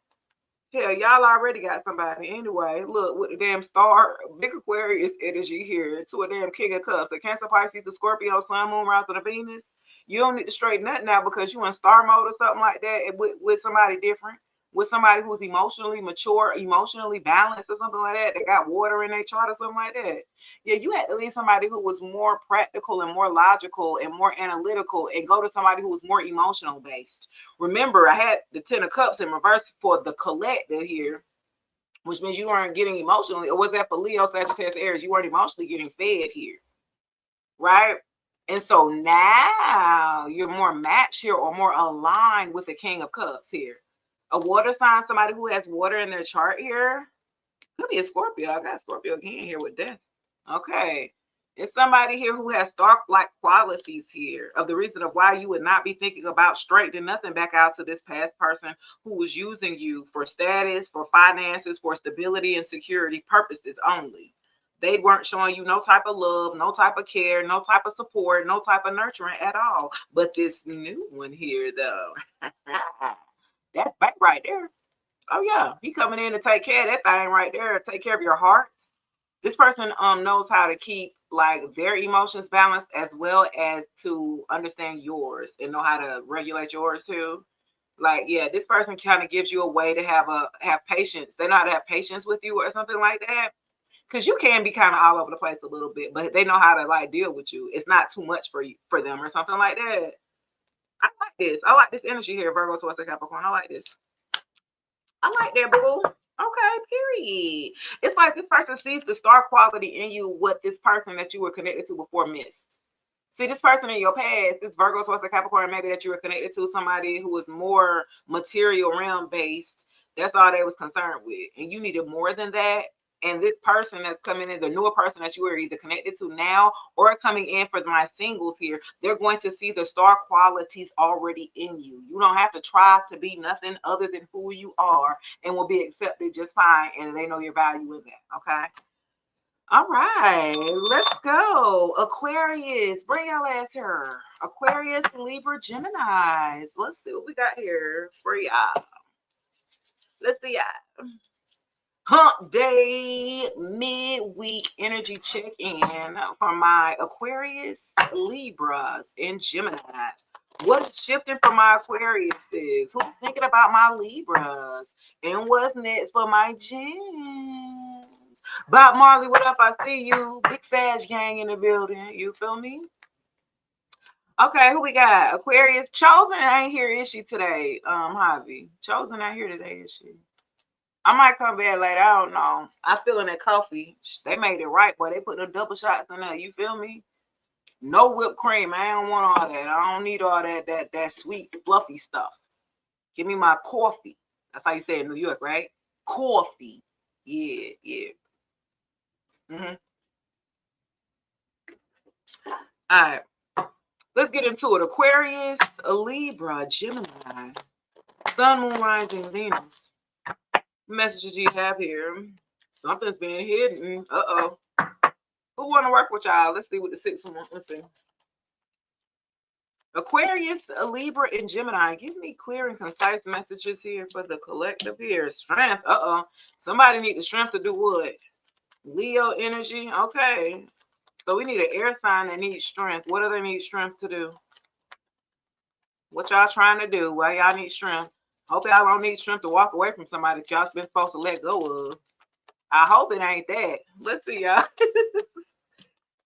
Hell, y'all already got somebody anyway. Look, with the damn star, big Aquarius energy here to a damn King of Cups. A Cancer, Pisces, a Scorpio, Sun, Moon, Rise, and a Venus. You don't need to straighten nothing out because you in star mode or something like that with somebody different, with somebody who's emotionally mature, emotionally balanced or something like that. They got water in their chart or something like that. Yeah, you had to leave somebody who was more practical and more logical and more analytical and go to somebody who was more emotional based. Remember, I had the 10 of Cups in reverse for the collective here, which means you weren't getting emotionally, or was that for Leo, Sagittarius, Aries? You weren't emotionally getting fed here, right? And so now you're more matched here or more aligned with the King of Cups here. A water sign, somebody who has water in their chart here. Could be a Scorpio. I got Scorpio again here with death. Okay. It's somebody here who has star-like qualities here of the reason of why you would not be thinking about straightening nothing back out to this past person who was using you for status, for finances, for stability and security purposes only. They weren't showing you no type of love, no type of care, no type of support, no type of nurturing at all. But this new one here, though, that's back right there. Oh yeah, he coming in to take care of that thing right there. Take care of your heart. This person knows how to keep like their emotions balanced as well as to understand yours and know how to regulate yours too. Like, yeah, this person kind of gives you a way to have patience. They know how to have patience with you or something like that. Because you can be kind of all over the place a little bit, but they know how to like deal with you. It's not too much for you for them or something like that. I like this. I like this energy here, Virgo towards the Capricorn. I like this. I like that, boo. Okay, period. It's like this person sees the star quality in you, what this person that you were connected to before missed. See, this person in your past, this Virgo, Taurus, or Capricorn, maybe that you were connected to somebody who was more material realm based. That's all they was concerned with. And you needed more than that. And this person that's coming in, the newer person that you are either connected to now or coming in for my singles here, they're going to see the star qualities already in you. You don't have to try to be nothing other than who you are and will be accepted just fine. And they know your value in that. Okay. All right, let's go. Aquarius, bring your ass here. Aquarius, Libra, Geminis. Let's see what we got here for y'all. Let's see y'all. Hump Day midweek energy check-in for my Aquarius, Libras, and Geminis. What's shifting for my Aquariuses? Who's thinking about my Libras? And what's next for my Gems? Bob Marley, what up? I see you. Big Sag gang in the building. You feel me? Okay, who we got? Aquarius. Chosen ain't here, is she today? Javi. Chosen ain't here today, is she? I might come back later. I don't know. I feeling that coffee. They made it right, boy. They put the double shots in there. You feel me? No whipped cream. I don't want all that. I don't need all that sweet, fluffy stuff. Give me my coffee. That's how you say it in New York, right? Coffee. Yeah, yeah. Mm-hmm. All right. Let's get into it. Aquarius, Libra, Gemini, Sun, Moon, rising, Venus. Messages you have here. Something's being hidden. Uh-oh. Who want to work with y'all? Let's see what the six one. Let's see. Aquarius, Libra, and Gemini. Give me clear and concise messages here for the collective here. Strength. Uh-oh. Somebody need the strength to do what? Leo energy. Okay. So we need an air sign that needs strength. What do they need strength to do? What y'all trying to do? Well, y'all need strength. Hope y'all don't need strength to walk away from somebody that y'all been supposed to let go of. I hope it ain't that. Let's see, y'all.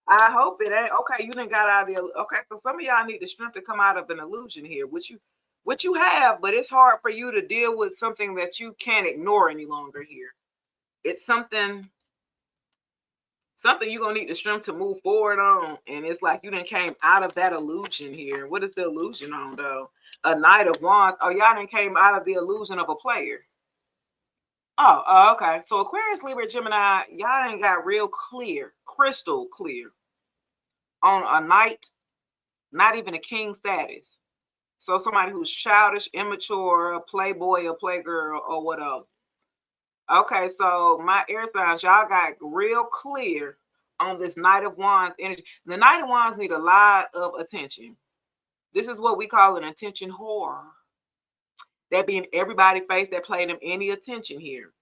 I hope it ain't. Okay, you done got out of the. Okay, so some of y'all need the strength to come out of an illusion here, which you have, but it's hard for you to deal with something that you can't ignore any longer here. It's something you're gonna need the strength to move forward on, and it's like you done came out of that illusion here. What is the illusion on though? A Knight of Wands. Oh, y'all done came out of the illusion of a player. Oh, okay. So Aquarius, Libra, Gemini, y'all done got real clear, crystal clear on a knight, not even a king status. So somebody who's childish, immature, a playboy, a playgirl, or whatever. Okay, so my air signs, y'all got real clear on this Knight of Wands energy. The Knight of Wands need a lot of attention. This is what we call an attention whore. That being everybody face that pay them any attention here.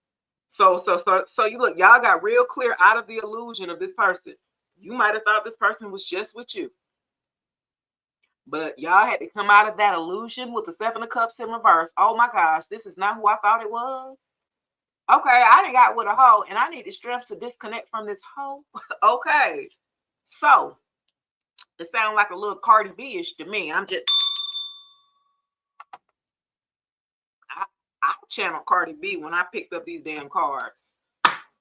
So you look, y'all got real clear out of the illusion of this person. You might have thought this person was just with you. But y'all had to come out of that illusion with the Seven of Cups in reverse. Oh my gosh, this is not who I thought it was. Okay, I done got with a hoe and I need the strength to disconnect from this hoe. Okay, so it sounds like a little Cardi B-ish to me. I channeled Cardi B when I picked up these damn cards.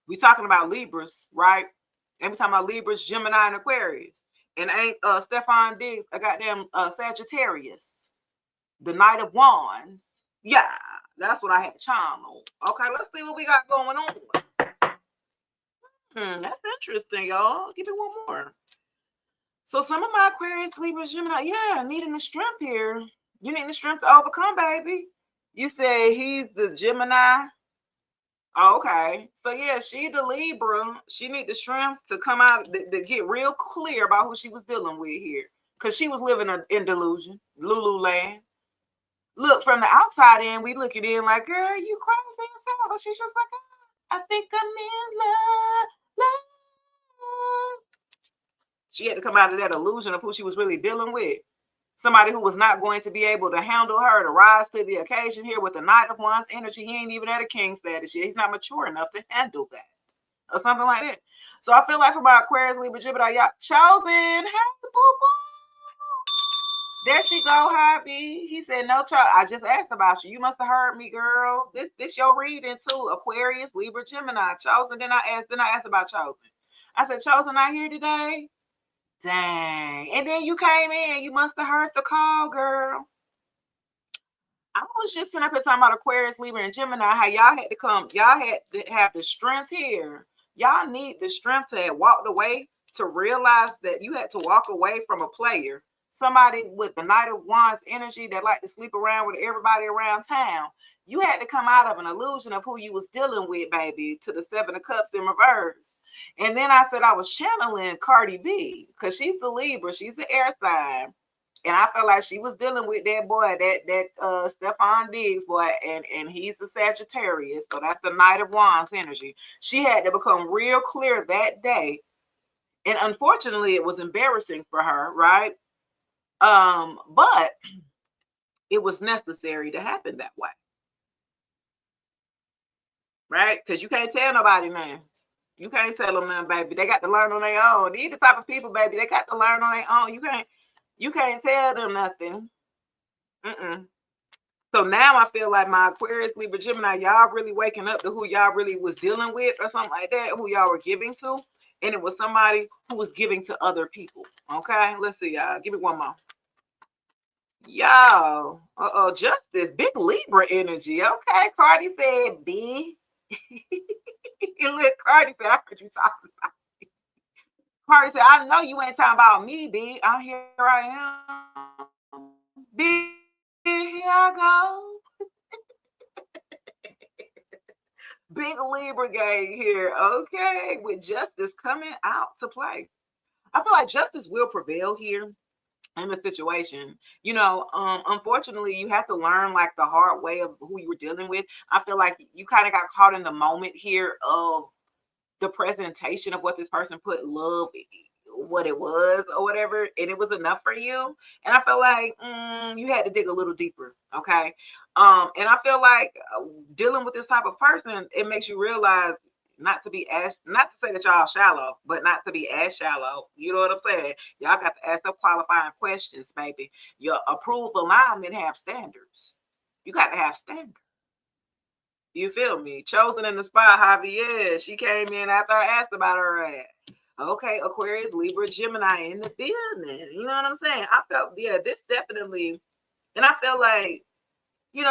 We talking about Libras, right? And we talking about Libras, Gemini, and Aquarius. And ain't Stefan Diggs a goddamn Sagittarius, the Knight of Wands. Yeah, that's what I had channeled. Okay, let's see what we got going on. That's interesting, y'all. Give me one more. So some of my Aquarius, Libras, Gemini, yeah, needing the strength here. You need the strength to overcome, baby. You say he's the Gemini. Okay, so yeah, she the Libra. She need the strength to come out to get real clear about who she was dealing with here, because she was living in delusion, Lululand. Look, from the outside in, we look at it like, girl, you crazy and stuff. But she's just like, I think I'm in love. She had to come out of that illusion of who she was really dealing with. Somebody who was not going to be able to handle her, to rise to the occasion here with the Knight of Wands energy. He ain't even at a king status yet. He's not mature enough to handle that or something like that. So I feel like for my Aquarius, Libra, Gemini, y'all chosen. Hey, boo-boo. There she go, Hobby. He said, no, child. I just asked about you. You must have heard me, girl. This your reading too. Aquarius, Libra, Gemini, chosen. Then I asked about chosen. I said, chosen not here today. Dang. And then you came in. You must have heard the call, girl. I was just sitting up here talking about Aquarius, Libra, and Gemini, how y'all had to come. Y'all had to have the strength here. Y'all need the strength to have walked away, to realize that you had to walk away from a player. Somebody with the Knight of Wands energy that like to sleep around with everybody around town. You had to come out of an illusion of who you was dealing with, baby, to the Seven of Cups in reverse. And then I said I was channeling Cardi B because she's the Libra, she's the air sign. And I felt like she was dealing with that boy, that Stefan Diggs boy, and he's the Sagittarius, so that's the Knight of Wands energy. She had to become real clear that day, and unfortunately, it was embarrassing for her, right? But it was necessary to happen that way, right? Because you can't tell nobody, man. You can't tell them nothing, baby. They got to learn on their own. These the type of people, baby. They got to learn on their own. You can't tell them nothing. So now I feel like my Aquarius, Libra, Gemini, y'all really waking up to who y'all really was dealing with or something like that, who y'all were giving to. And it was somebody who was giving to other people. Okay, let's see, y'all. Give me one more. Y'all, Justice, big Libra energy. Okay, Cardi said, B. Look, Cardi said, I heard you talking about me. Cardi said, I know you ain't talking about me, B. Here I am. B, here I go. Big Libra gang here, okay, with justice coming out to play. I feel like justice will prevail here in the situation. Unfortunately, you have to learn like the hard way of who you were dealing with. I feel like you kind of got caught in the moment here of the presentation of what this person put love, what it was or whatever, and it was enough for you. And I felt like you had to dig a little deeper. Okay. And I feel like dealing with this type of person, it makes you realize not to say that y'all shallow, but not to be as shallow. You know what I'm saying? Y'all got to ask some qualifying questions, baby. Your approved alignment have standards. You got to have standards. You feel me? Chosen in the spot, Javier. She came in after I asked about her ass. Okay, Aquarius, Libra, Gemini in the building. You know what I'm saying? I felt, yeah, this definitely, and I feel like,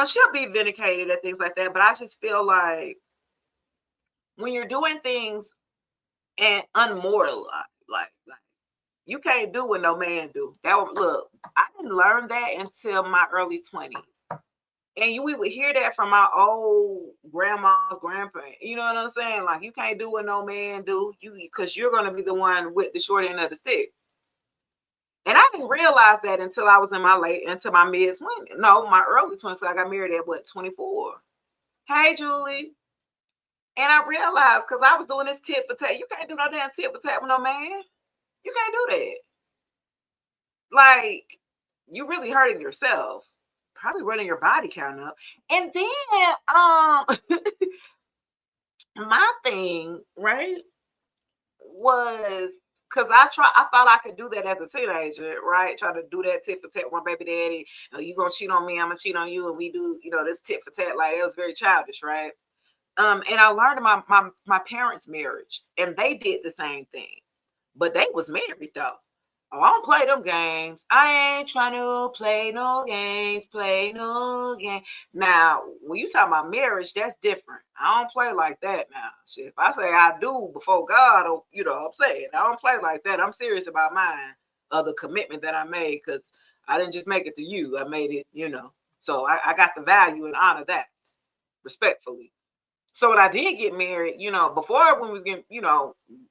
she'll be vindicated and things like that. But I just feel like when you're doing things and unmortal, like you can't do what no man do. Look, I didn't learn that until my early 20s. And we would hear that from our old grandmas, grandparents. You know what I'm saying? Like, you can't do what no man do, because you're gonna be the one with the short end of the stick. And I didn't realize that until I was into my mid 20s. No, my early 20s. I got married at what, 24. Hey, Julie. And I realized, because I was doing this tit for tat. You can't do no damn tit for tat with no man. You can't do that. Like, you really hurting yourself. Probably running your body count up. And then my thing, right, was, because I thought I could do that as a teenager, right? Try to do that tit for tat with my baby daddy. Oh, you gonna cheat on me, I'm gonna cheat on you, and we do, this tit for tat. Like, it was very childish, right? And I learned my parents' marriage, and they did the same thing, but they was married though. Oh, I don't play them games. I ain't trying to play no games, play no game. Now, when you talk about marriage, that's different. I don't play like that now. Shit, if I say I do before God, or, I'm saying I don't play like that. I'm serious about mine, the commitment that I made, because I didn't just make it to you. I made it. So I got the value and honor that respectfully. So when I did get married, before, when we was getting,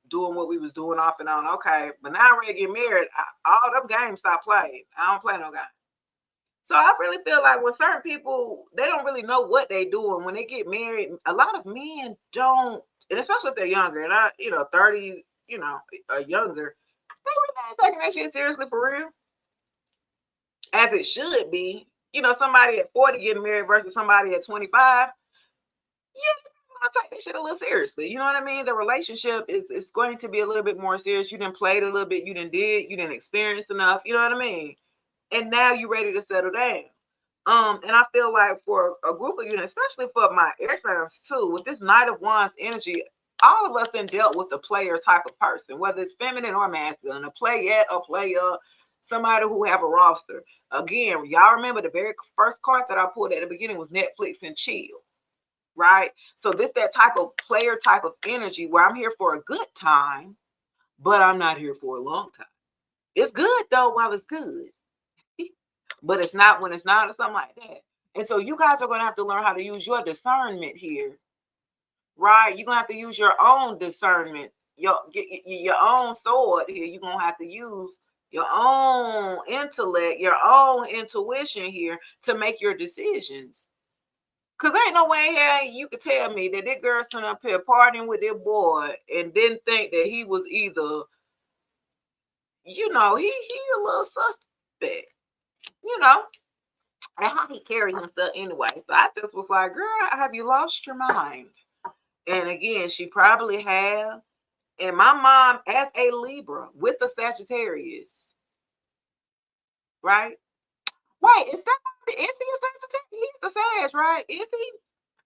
doing what we was doing off and on, okay. But now I'm ready to get married. All them games stop playing. I don't play no games. So I really feel like when certain people, they don't really know what they doing when they get married. A lot of men don't, and especially if they're younger, and 30, or younger, they really not taking that shit seriously for real, as it should be. Somebody at 40 getting married versus somebody at 25. Yeah, I take this shit a little seriously. You know what I mean? The relationship is going to be a little bit more serious. You didn't play it a little bit. You didn't experience enough. You know what I mean? And now you're ready to settle down. And I feel like for a group of you, especially for my air signs too, with this Knight of Wands energy, all of us then dealt with the player type of person, whether it's feminine or masculine, a playette, a player, somebody who have a roster. Again, y'all remember the very first card that I pulled at the beginning was Netflix and chill. Right? So this that type of player type of energy where I'm here for a good time, but I'm not here for a long time. It's good though while it's good, but it's not when it's not, or something like that. And so you guys are going to have to learn how to use your discernment here, right? You're going to have to use your own discernment, your own sword here. You're going to have to use your own intellect, your own intuition here to make your decisions. Cause ain't no way here you could tell me that this girl sitting up here partying with this boy and didn't think that he was either, he a little suspect, and how he carried himself anyway. So I just was like, girl, have you lost your mind? And again, she probably have. And my mom, as a Libra with a Sagittarius, right? Wait, is he a Sagittarius? He's a Sag, right? Is he?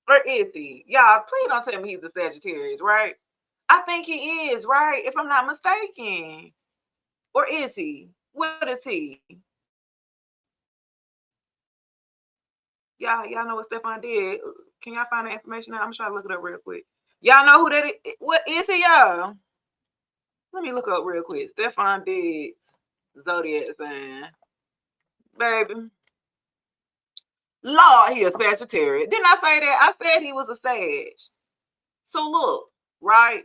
Or is he? Y'all, please don't tell me he's a Sagittarius, right? I think he is, right? If I'm not mistaken. Or is he? What is he? Y'all know what Stefan did. Can y'all find the information out? I'm trying to look it up real quick. Y'all know who that is? What is he, y'all? Let me look up real quick. Stefan did zodiac sign. Baby. Lord, he a Sagittarius. Didn't I say that? I said he was a Sag. So look, right?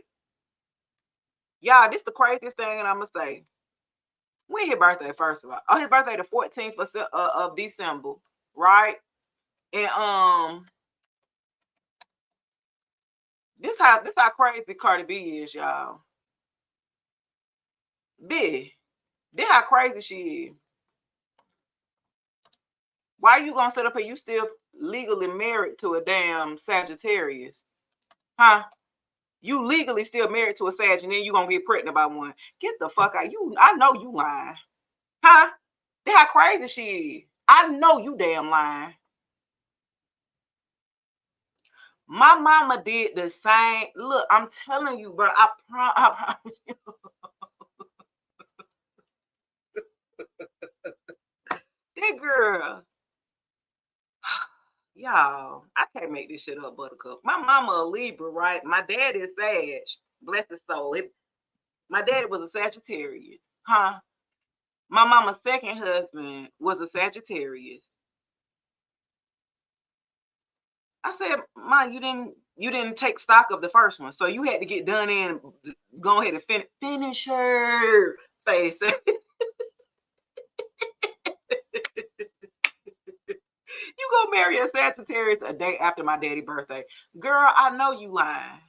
Y'all, this the craziest thing that I'm going to say. When his birthday, first of all? Oh, his birthday the 14th of December, right? And this how crazy Cardi B is, y'all. B, this how crazy she is. Why you gonna sit up here? You still legally married to a damn Sagittarius, huh? You legally still married to a Sag, and then you gonna get pregnant by one. Get the fuck out! I know you lying, huh? This how crazy she is. I know you damn lying. My mama did the same. Look, I'm telling you, bro. I promise you. That girl, y'all, I can't make this shit up, Buttercup. My mama a Libra, right? My dad is Sag. Bless his soul. My daddy was a Sagittarius, huh? My mama's second husband was a Sagittarius. I said, "Ma, you didn't take stock of the first one, so you had to get done in. Go ahead and finish her face." You gonna marry a Sagittarius a day after my daddy's birthday? Girl, I know you lying.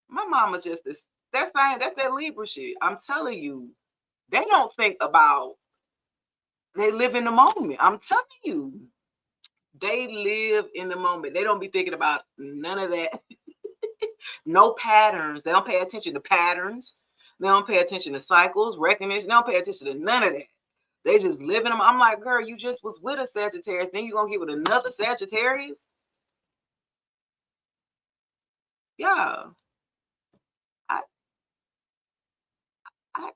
My mama just is that's that Libra shit. I'm telling you, they don't think about they live in the moment. I'm telling you. They live in the moment. They don't be thinking about none of that. No patterns. They don't pay attention to patterns. They don't pay attention to cycles, recognition. They don't pay attention to none of that. They just live in them. I'm like, girl, you just was with a Sagittarius. Then you're going to get with another Sagittarius? Yeah. I, I,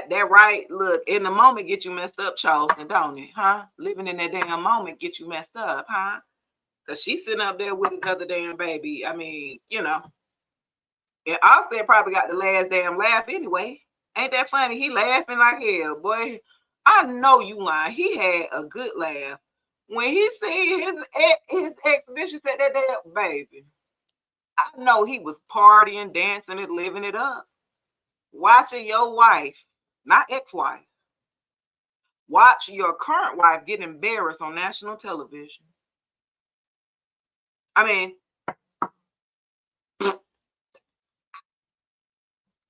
that right, look, in the moment get you messed up, Charleston, don't it? Huh? Living in that damn moment get you messed up, huh? Because she's sitting up there with another damn baby. I mean, and Offset probably got the last damn laugh anyway. Ain't that funny? He laughing like hell, boy. I know you lying. He had a good laugh when he seen his exhibition. Said that damn baby. I know he was partying, dancing, and living it up. Watching your wife, not ex-wife, watch your current wife get embarrassed on national television. I mean,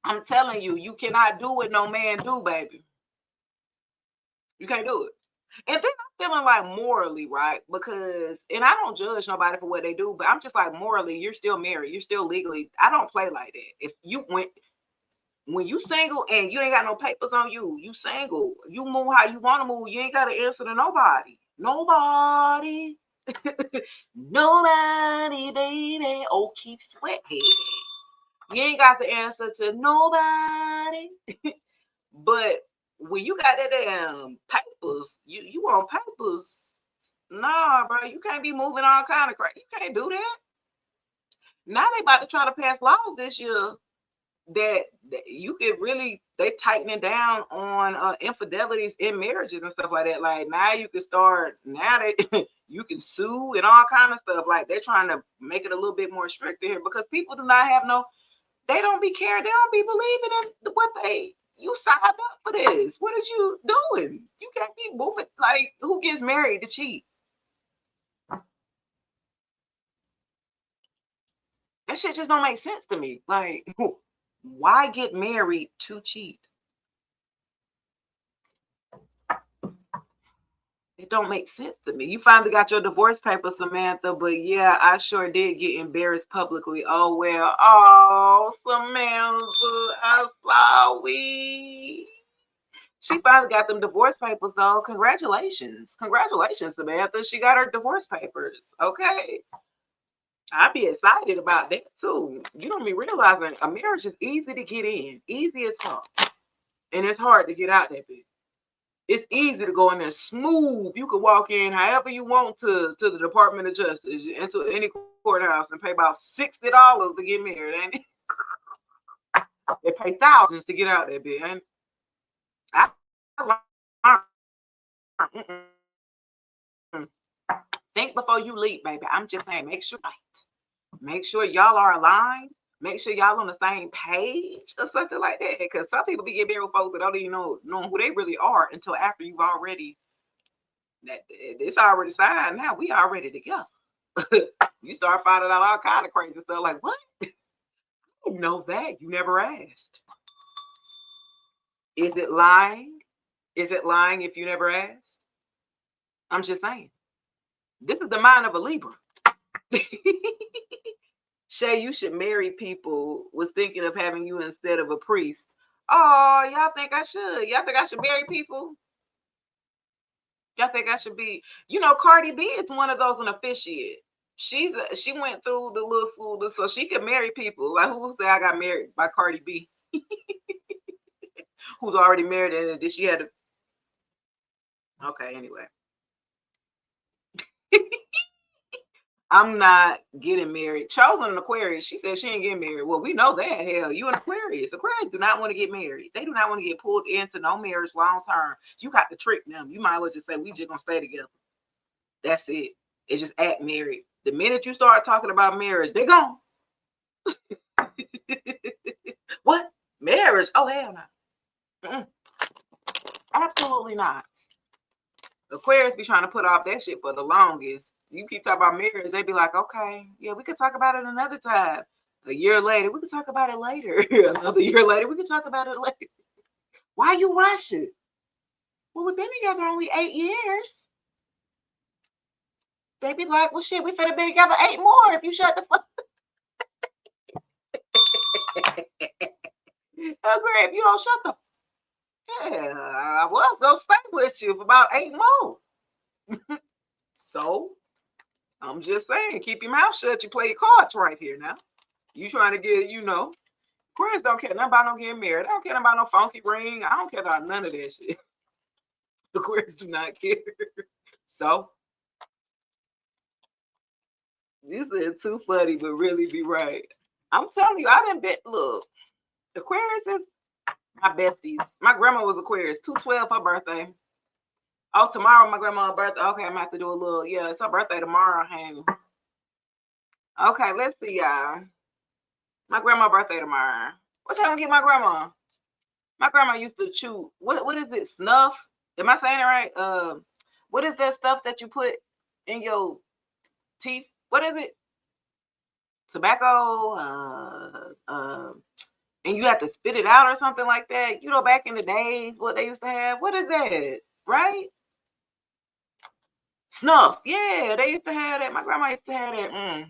I'm telling you, you cannot do what no man do, baby. You can't do it. And then I'm feeling like morally, right? Because, and I don't judge nobody for what they do, but I'm just like morally, you're still married, you're still legally. I don't play like that. If you when you single and you ain't got no papers on you, you single, you move how you want to move. You ain't got to answer to nobody, nobody, nobody, baby. Oh, keep sweating. You ain't got to answer to nobody. But when you got that damn papers, you want papers. Nah, bro, you can't be moving all kind of crap. You can't do that. Now they about to try to pass laws this year that you could really they tightening down on infidelities in marriages and stuff like that. Like now you can start now that you can sue and all kind of stuff. Like they're trying to make it a little bit more strict here because people do not have no they don't be caring. They don't be believing in what you signed up for this. What is you doing? You can't be moving like who gets married to cheat? That shit just don't make sense to me. Like, why get married to cheat? It don't make sense to me. You finally got your divorce papers, Samantha, but yeah, I sure did get embarrassed publicly. Oh well. Oh, Samantha, I saw we. She finally got them divorce papers though. Congratulations. Congratulations, Samantha. She got her divorce papers. Okay. I'd be excited about that too. You don't be realizing a marriage is easy to get in, easy as fuck. And it's hard to get out that bitch. It's easy to go in there smooth. You can walk in however you want to the Department of Justice into any courthouse and pay about $60 to get married, ain't it? They pay thousands to get out that bitch, ain't it? I think before you leave, baby. I'm just saying, make sure right. Make sure y'all are aligned. Make sure y'all on the same page or something like that. Because some people be getting married with folks that don't even know who they really are until after you've already that it's already signed. Now we already together. You start finding out all kind of crazy stuff. Like what? I don't know that. You never asked. Is it lying? Is it lying if you never asked? I'm just saying. This is the mind of a Libra. Shay, you should marry people. Was thinking of having you instead of a priest. Oh, y'all think I should? Y'all think I should marry people? Y'all think I should be? Cardi B is one of those an officiate. She went through the little school so she could marry people. Like who say I got married by Cardi B, who's already married and did she had to? Okay, anyway. I'm not getting married. Chosen an Aquarius. She said she ain't getting married. Well, we know that. Hell, you an Aquarius. Aquarius do not want to get married. They do not want to get pulled into no marriage long term. You got to trick them. You might as well just say we just gonna stay together. That's it. It's just at married. The minute you start talking about marriage, they gone. What? Marriage? Oh, hell no. Mm-mm. Absolutely not. Aquarius be trying to put off that shit for the longest. You keep talking about marriage, they be like, okay, yeah, we could talk about it another time. A year later, we could talk about it later. Another year later, we could talk about it later. Why you rushing? Well, we've been together only 8 years. They be like, well, shit, we finna be together 8 more if you shut the fuck. Agree, if you don't shut the. Yeah, I was gonna stay with you for about 8 more. So I'm just saying, keep your mouth shut. You play your cards right here now. You trying to get, Aquarius don't care nothing about no getting married. I don't care about no funky ring. I don't care about none of that shit. Aquarius do not care. So this is too funny, but really be right. I'm telling you, I done bet. Look, Aquarius is my besties. My grandma was Aquarius. 2/12 her birthday. Oh, tomorrow my grandma's birthday. Okay, I'm gonna have to do a little. Yeah, it's her birthday tomorrow. Hang. Okay, let's see, y'all. My grandma's birthday tomorrow. What y'all gonna get my grandma? My grandma used to chew. What is it? Snuff? Am I saying it right? What is that stuff that you put in your teeth? What is it? Tobacco. And you have to spit it out or something like that. Back in the days, what they used to have. What is that? Right? Snuff. Yeah, they used to have that. My grandma used to have that.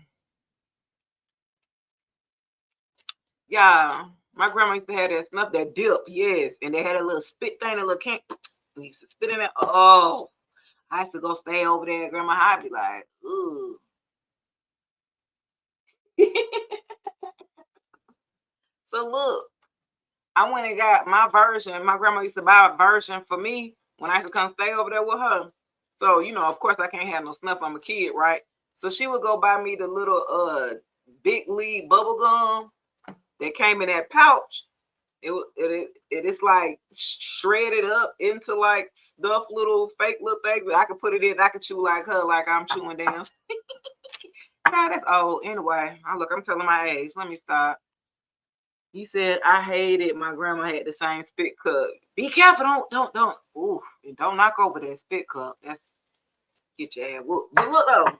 Yeah, my grandma used to have that snuff, that dip. Yes, and they had a little spit thing, a little can. They used to spit in it. Oh, I used to go stay over there at Grandma. I'd be like, ooh. So look, I went and got my version. My grandma used to buy a version for me when I used to come stay over there with her. So, of course I can't have no snuff. I'm a kid, right? So she would go buy me the little big lead bubble gum that came in that pouch. It's like shredded up into like stuff, little fake little things that I could put it in. I could chew like her, like I'm chewing down. Nah, that's old. Anyway, I'm telling my age. Let me stop. You said I hated my grandma had the same spit cup. Be careful, don't. Ooh, and don't knock over that spit cup. That's get your ass whooped. But look though,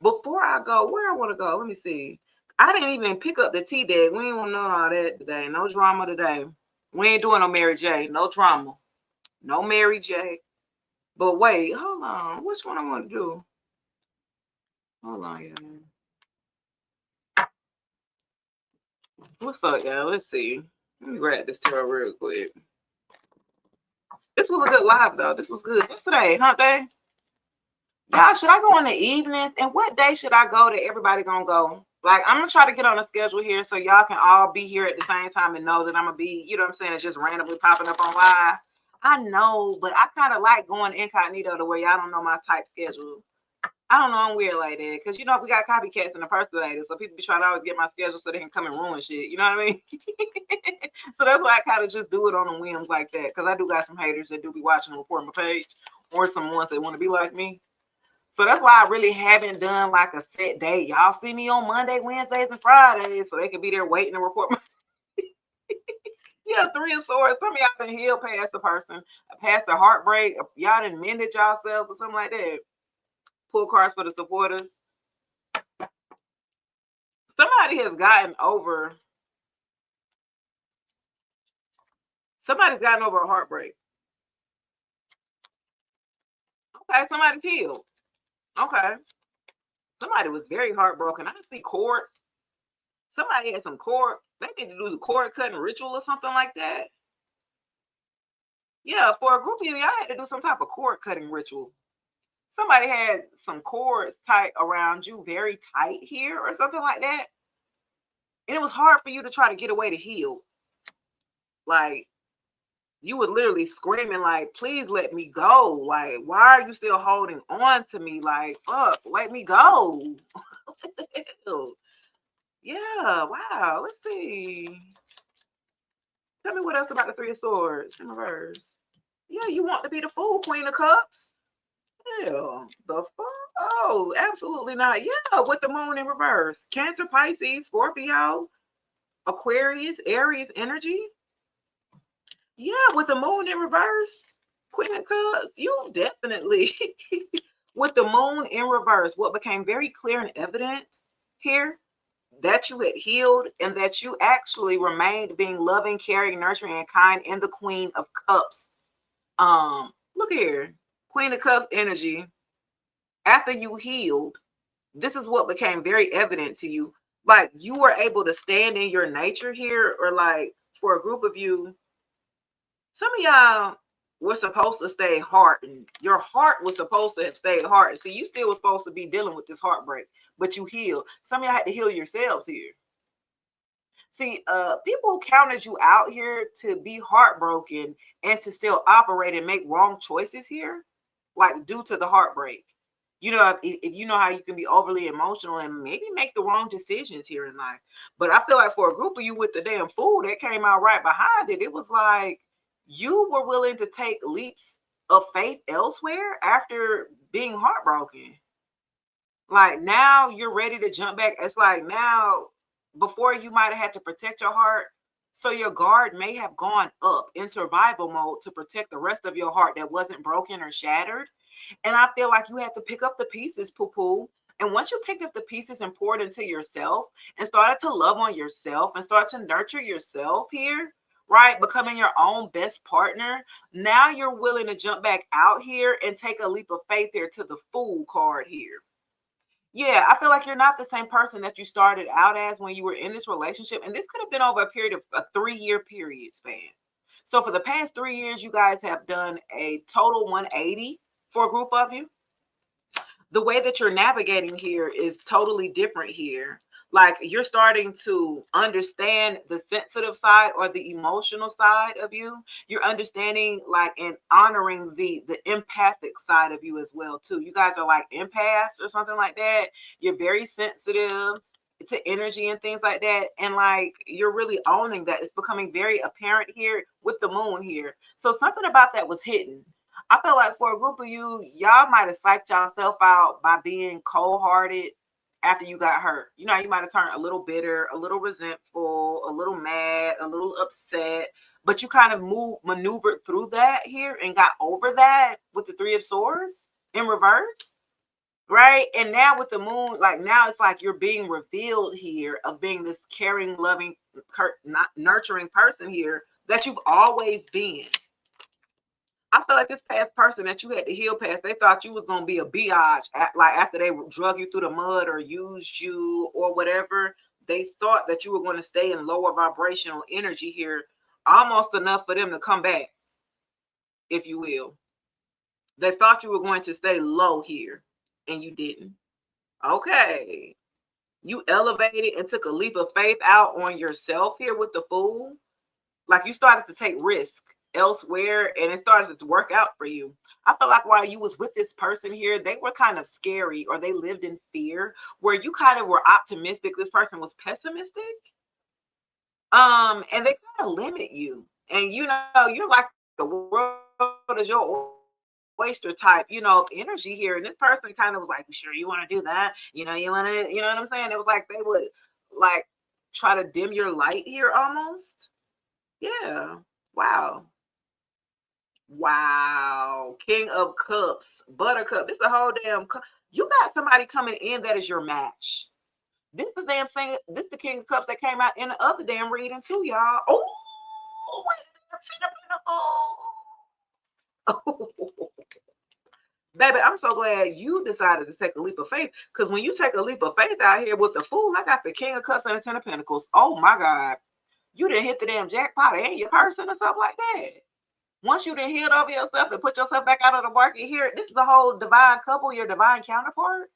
before I go, where I want to go, let me see. I didn't even pick up the tea deck. We ain't want to know all that today. No drama today. We ain't doing no Mary J. No drama. No Mary J. But wait, hold on. Which one I want to do? Hold on, y'all. What's up, y'all? Let's see. Let me grab this tarot real quick. This was a good live, though. This was good. What's today? Hump day? Y'all, should I go in the evenings? And what day should I go that everybody gonna go? Like, I'm gonna try to get on a schedule here so y'all can all be here at the same time and know that I'm gonna be, you know what I'm saying, it's just randomly popping up on live. I know, but I kind of like going incognito the way y'all don't know my tight schedule. I don't know, I'm weird like that. Because, we got copycats in the personators, so people be trying to always get my schedule so they can come and ruin shit. You know what I mean? So that's why I kind of just do it on the whims like that. Because I do got some haters that do be watching and reporting my page, or some ones that want to be like me. So that's why I really haven't done like a set date. Y'all see me on Monday, Wednesdays, and Fridays, so they can be there waiting to report my. Yeah, 3 of Swords. Some of y'all done healed past the person, past the heartbreak. Y'all done mended yourselves or something like that. Pull cards for the supporters. Somebody has gotten over. Somebody's gotten over a heartbreak. Okay, somebody's healed. Okay. Somebody was very heartbroken. I see cords. Somebody had some cord. They need to do the cord cutting ritual or something like that. Yeah, for a group of you, y'all had to do some type of cord cutting ritual. Somebody had some cords tight around you, very tight here or something like that. And it was hard for you to try to get away to heal. Like, you were literally screaming, like, please let me go. Like, why are you still holding on to me? Like, fuck, let me go. Yeah, wow. Let's see. Tell me what else about the 3 of Swords in reverse. Yeah, you want to be the fool, Queen of Cups. hell? The fuck? Oh, absolutely not. Yeah, with the moon in reverse. Cancer, Pisces, Scorpio, Aquarius, Aries energy. Yeah, with the moon in reverse. Queen of Cups, you definitely with the moon in reverse, what became very clear and evident here that you had healed and that you actually remained being loving, caring, nurturing, and kind in the Queen of Cups. Look here, Queen of Cups energy. After you healed, this is what became very evident to you. Like you were able to stand in your nature here, or like for a group of you, some of y'all were supposed to stay hardened. Your heart was supposed to have stayed hardened. See, you still was supposed to be dealing with this heartbreak, but you healed. Some of y'all had to heal yourselves here. See, people counted you out here to be heartbroken and to still operate and make wrong choices here, like due to the heartbreak. You know, if you know how you can be overly emotional and maybe make the wrong decisions here in life. But I feel like for a group of you with the damn fool that came out right behind it, it was like you were willing to take leaps of faith elsewhere after being heartbroken. Like now you're ready to jump back. It's like now, before you might have had to protect your heart. So your guard may have gone up in survival mode to protect the rest of your heart that wasn't broken or shattered. And I feel like you had to pick up the pieces, poo poo. And once you picked up the pieces and poured into yourself and started to love on yourself and start to nurture yourself here, right? Becoming your own best partner. Now you're willing to jump back out here and take a leap of faith here to the fool card here. Yeah, I feel like you're not the same person that you started out as when you were in this relationship. And this could have been over a period of a 3-year period span. So for the past 3 years, you guys have done a total 180 for a group of you. The way that you're navigating here is totally different here. Like you're starting to understand the sensitive side or the emotional side of you. You're understanding like and honoring the empathic side of you as well too. You guys are like empaths or something like that. You're very sensitive to energy and things like that, and like you're really owning that. It's becoming very apparent here with the moon here. So something about that was hidden. I feel like for a group of you, y'all might have psyched yourself out by being cold-hearted after you got hurt. You know, you might have turned a little bitter, a little resentful, a little mad, a little upset, but you kind of maneuvered through that here and got over that with the Three of Swords in reverse, right? And now with the moon, like now it's like you're being revealed here of being this caring, loving, nurturing person here that you've always been. I feel like this past person that you had to heal past, they thought you was gonna be a biatch, like after they drug you through the mud or used you or whatever. They thought that you were going to stay in lower vibrational energy here, almost enough for them to come back, if you will. They thought you were going to stay low here, and you didn't. Okay, you elevated and took a leap of faith out on yourself here with the Fool. Like you started to take risk elsewhere and it started to work out for you. I feel like while you was with this person here, they were kind of scary or they lived in fear, where you kind of were optimistic. This person was pessimistic. And they kind of limit you. And you know, you're like the world is your oyster type, you know, of energy here. And this person kind of was like, sure, you want to do that? You know, you want to, you know what I'm saying? It was like they would like try to dim your light here almost. Yeah. Wow. Wow. King of Cups, Buttercup. This is a whole damn cup. You got somebody coming in that is your match. This is damn saying this the King of Cups that came out in the other damn reading too, y'all. Oh, baby, I'm so glad you decided to take a leap of faith. Because when you take a leap of faith out here with the Fool, I got the King of Cups and the Ten of Pentacles. Oh my God. You didn't hit the damn jackpot. It ain't your person or something like that. Once you done healed over yourself and put yourself back out of the market here, this is a whole divine couple, your divine counterpart.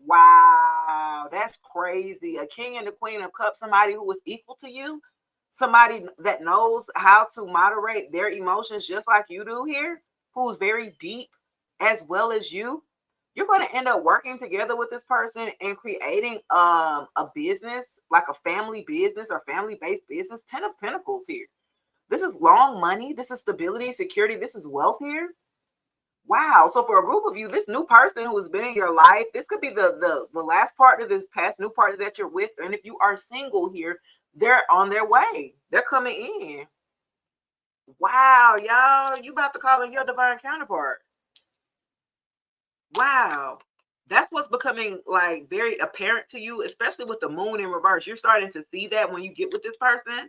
Wow, that's crazy. A king and a queen of cups, somebody who is equal to you, somebody that knows how to moderate their emotions just like you do here, who's very deep as well as you. You're going to end up working together with this person and creating a business, like a family business or family-based business. 10 of Pentacles here. This is long money. This is stability, security. This is wealth here. Wow. So for a group of you, this new person who's been in your life, this could be the last partner, this past new partner that you're with. And if you are single here, they're on their way. They're coming in. Wow, y'all. You about to call in your divine counterpart. Wow. That's what's becoming like very apparent to you, especially with the moon in reverse. You're starting to see that when you get with this person.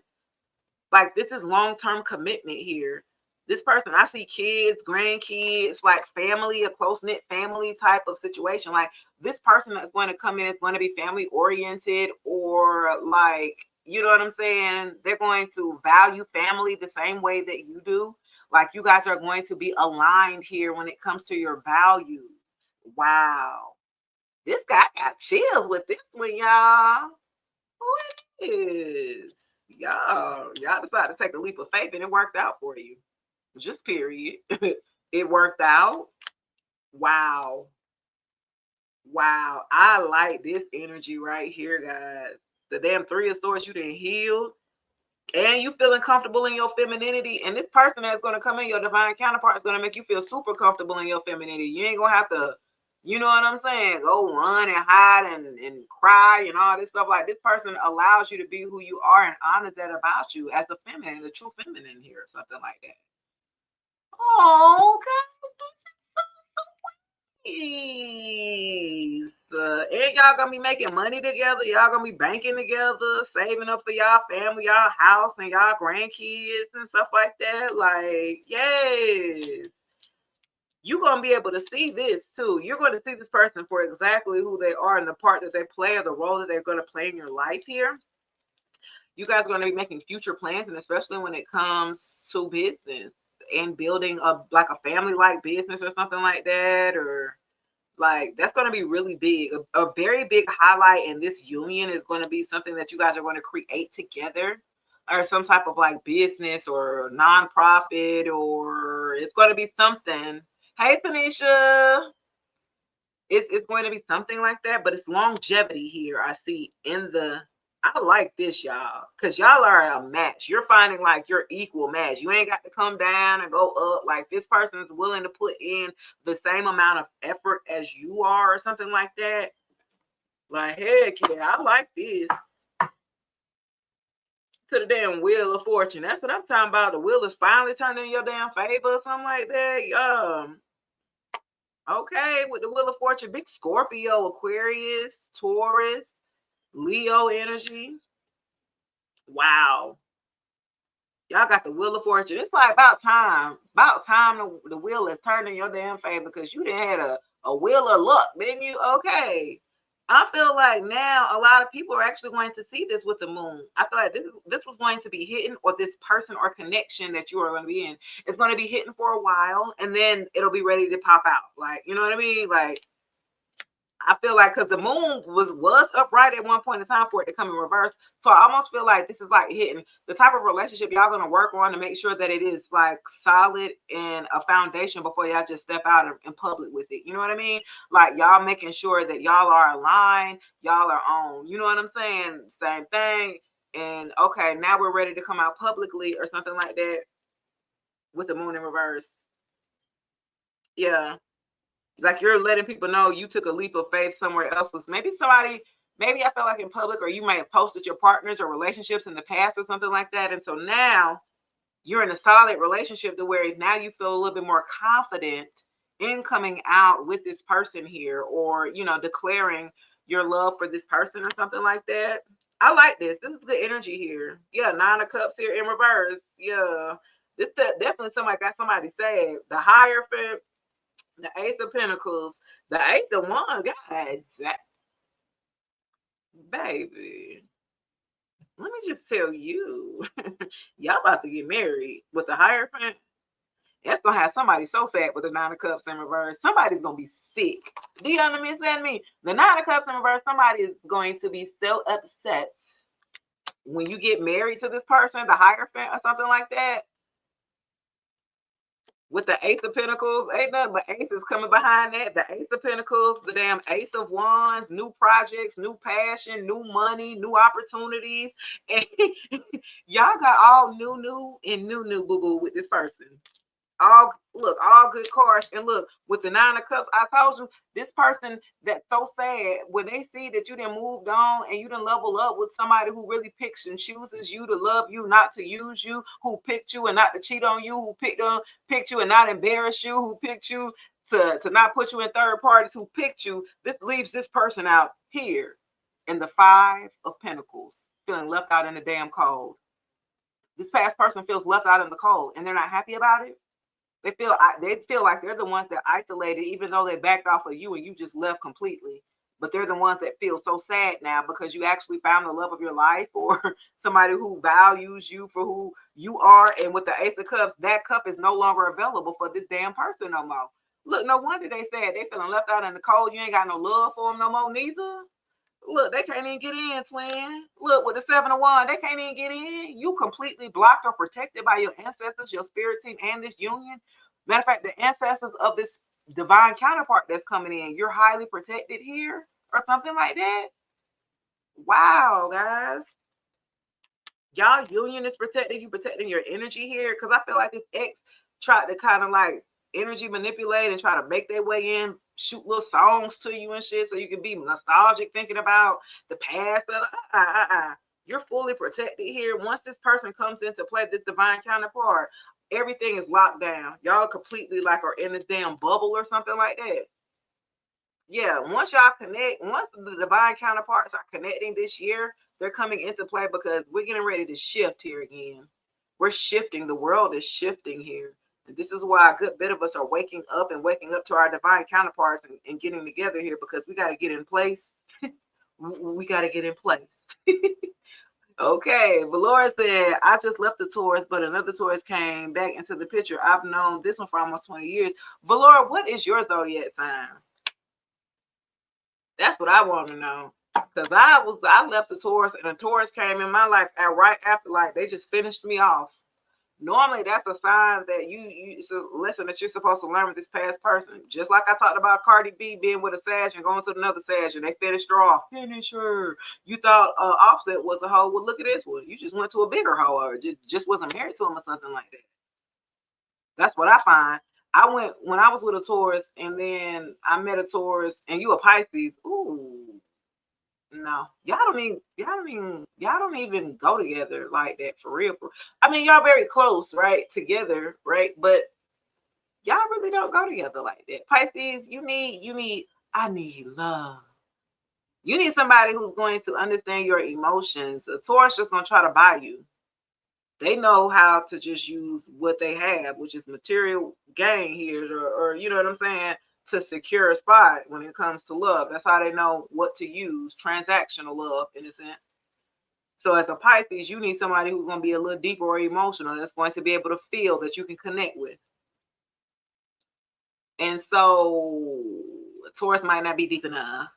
Like this is long-term commitment here. This person, I see kids, grandkids, like family, a close-knit family type of situation. Like this person that's going to come in is going to be family oriented, or like, you know what I'm saying? They're going to value family the same way that you do. Like you guys are going to be aligned here when it comes to your values. Wow. This guy got chills with this one, y'all. Who is? Y'all decided to take a leap of faith and it worked out for you. Just period. It worked out. Wow. Wow. I like this energy right here, guys. The damn three of swords you done healed. And you feeling comfortable in your femininity. And this person that's going to come in, your divine counterpart, is going to make you feel super comfortable in your femininity. You ain't going to have to, you know what I'm saying, go run and hide and cry and all this stuff. Like this person allows you to be who you are and honors that about you as a feminine, the true feminine here, or something like that. Oh, guys. And y'all gonna be making money together. Y'all gonna be banking together, saving up for y'all family, y'all house, and y'all grandkids and stuff like that. Like, yes. You're going to be able to see this too. You're going to see this person for exactly who they are and the part that they play, or the role that they're going to play in your life here. You guys are going to be making future plans, and especially when it comes to business and building a family like business or something like that, or like that's going to be really big. A very big highlight in this union is going to be something that you guys are going to create together, or some type of like business or nonprofit, or it's going to be something. Hey, Tanisha. It's going to be something like that, but it's longevity here. I see in the, I like this, y'all, because y'all are a match. You're finding like your equal match. You ain't got to come down and go up. Like this person is willing to put in the same amount of effort as you are, or something like that. Like, heck yeah, I like this. To the damn wheel of fortune. That's what I'm talking about. The wheel is finally turning in your damn favor, or something like that. Okay, with the wheel of fortune, big Scorpio, Aquarius, Taurus, Leo energy. Wow. Y'all got the wheel of fortune. It's like about time. About time the wheel is turning your damn favor, because you didn't had a wheel of luck, didn't you? Okay. I feel like now a lot of people are actually going to see this with the moon. I feel like this was going to be hidden, or this person or connection that you are going to be in is going to be hidden for a while, and then it'll be ready to pop out. Like, you know what I mean? Like, I feel like because the moon was upright at one point in time for it to come in reverse. So I almost feel like this is like hitting the type of relationship y'all gonna work on to make sure that it is like solid and a foundation before y'all just step out in public with it. You know what I mean? Like y'all making sure that y'all are aligned, y'all are on. You know what I'm saying? Same thing. And okay, now we're ready to come out publicly or something like that with the moon in reverse. Yeah. Like you're letting people know you took a leap of faith somewhere else. Was maybe somebody, maybe I felt like in public, or you might have posted your partners or relationships in the past or something like that. And so now you're in a solid relationship to where now you feel a little bit more confident in coming out with this person here, or, you know, declaring your love for this person or something like that. I like this. This is good energy here. Yeah, 9 of Cups here in reverse. Yeah. This definitely somebody got somebody sad. The Hierophant, the Ace of Pentacles, the Ace of Wands, guys, baby. Let me just tell you, y'all about to get married with the Hierophant. That's gonna have somebody so sad with the 9 of Cups in reverse. Somebody's gonna be sick. Do you understand me? The 9 of Cups in reverse. Somebody is going to be so upset when you get married to this person, the Hierophant or something like that. With the Ace of Pentacles, ain't nothing but aces coming behind that. The Ace of Pentacles, the damn Ace of Wands, new projects, new passion, new money, new opportunities. And y'all got all new, and new, boo-boo with this person. All good cards. And look, with the 9 of Cups, I told you, this person that's so sad when they see that you done moved on and you done level up with somebody who really picks and chooses you to love you, not to use you, who picked you and not to cheat on you, who picked you and not embarrass you, who picked you to not put you in third parties, who picked you. This leaves this person out here in the 5 of Pentacles, feeling left out in the damn cold. This past person feels left out in the cold and they're not happy about it. They feel like they're the ones that isolated, even though they backed off of you and you just left completely. But they're the ones that feel so sad now because you actually found the love of your life, or somebody who values you for who you are. And with the Ace of Cups, that cup is no longer available for this damn person no more. Look, no wonder they said they feeling left out in the cold. You ain't got no love for them no more, neither. Look, they can't even get in, twin. Look, with the 7 of Wands, they can't even get in. You completely blocked or protected by your ancestors, your spirit team, and this union. Matter of fact, the ancestors of this divine counterpart that's coming in, you're highly protected here, or something like that. Wow, guys. Y'all union is protecting you, protecting your energy here. Because I feel like this ex tried to kind of like energy manipulate and try to make their way in, shoot little songs to you and shit so you can be nostalgic thinking about the past. You're fully protected here. Once this person comes into play, this divine counterpart, everything is locked down. Y'all completely like are in this damn bubble or something like that. Yeah, once y'all connect, once the divine counterparts are connecting this year, they're coming into play because we're getting ready to shift here again. We're shifting. The world is shifting here. And this is why a good bit of us are waking up to our divine counterparts and getting together here, because we got to get in place. We got to get in place. Okay, Valora said, I just left the Taurus, but another Taurus came back into the picture. I've known this one for almost 20 years. Valora, what is your zodiac sign? That's what I want to know. Because I left the Taurus and a Taurus came in my life right after, like, they just finished me off. Normally, that's a sign that it's a lesson that you're supposed to learn with this past person. Just like I talked about Cardi B being with a Sag and going to another Sag and they finished her off. Finish her. You thought Offset was a hoe. Well, look at this one. You just went to a bigger hoe, or just wasn't married to him or something like that. That's what I find. When I was with a Taurus and then I met a Taurus and you a Pisces. Ooh, no, y'all don't even go together like that for real. I mean, y'all very close, right? Together, right? But y'all really don't go together like that. Pisces, I need love. You need somebody who's going to understand your emotions. A Taurus just gonna try to buy you. They know how to just use what they have, which is material gain here, or you know what I'm saying, to secure a spot when it comes to love. That's how they know what to use, transactional love in a sense. So as a Pisces, you need somebody who's going to be a little deeper or emotional, that's going to be able to feel that you can connect with. And so Taurus might not be deep enough.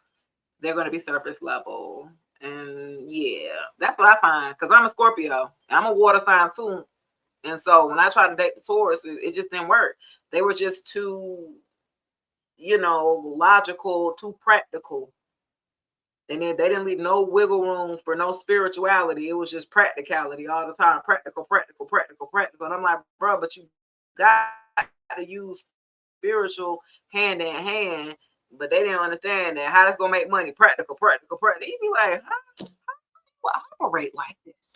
They're going to be surface level. And yeah, that's what I find, because I'm a Scorpio. I'm a water sign too. And so when I tried to date the Taurus, it just didn't work. They were just too, logical, too practical. And then they didn't leave no wiggle room for no spirituality. It was just practicality all the time. Practical. And I'm like, bro, but you got to use spiritual hand in hand. But they didn't understand that. How that's going to make money. Practical. You'd be like, how do you operate like this?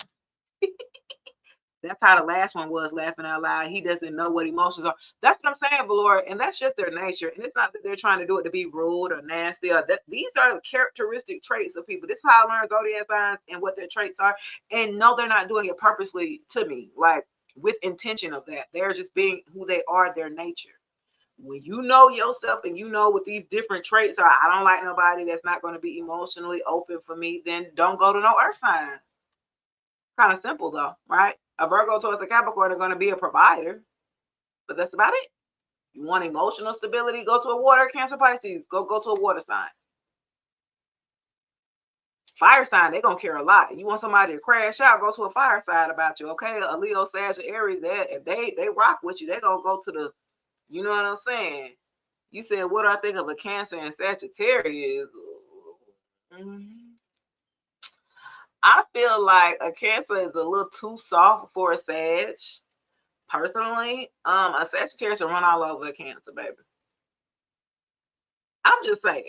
That's how the last one was, laughing out loud. He doesn't know what emotions are. That's what I'm saying, Valora. And that's just their nature. And it's not that they're trying to do it to be rude or nasty. These are the characteristic traits of people. This is how I learned zodiac signs and what their traits are. And no, they're not doing it purposely to me, like with intention of that. They're just being who they are, their nature. When you know yourself and you know what these different traits are, I don't like nobody that's not going to be emotionally open for me, then don't go to no earth sign. Kind of simple though, right? A Virgo towards a Capricorn are going to be a provider, but that's about it. You want emotional stability? Go to a water. Cancer, Pisces, go to a water sign. Fire sign, they're going to care a lot. You want somebody to crash out, go to a fire sign about you, okay? A Leo, Sag, Aries, if they rock with you, they're going to go to the, you know what I'm saying? You said, what do I think of a Cancer and Sagittarius? I feel like a Cancer is a little too soft for a Sag. Personally, a Sagittarius will run all over a Cancer, baby. I'm just saying,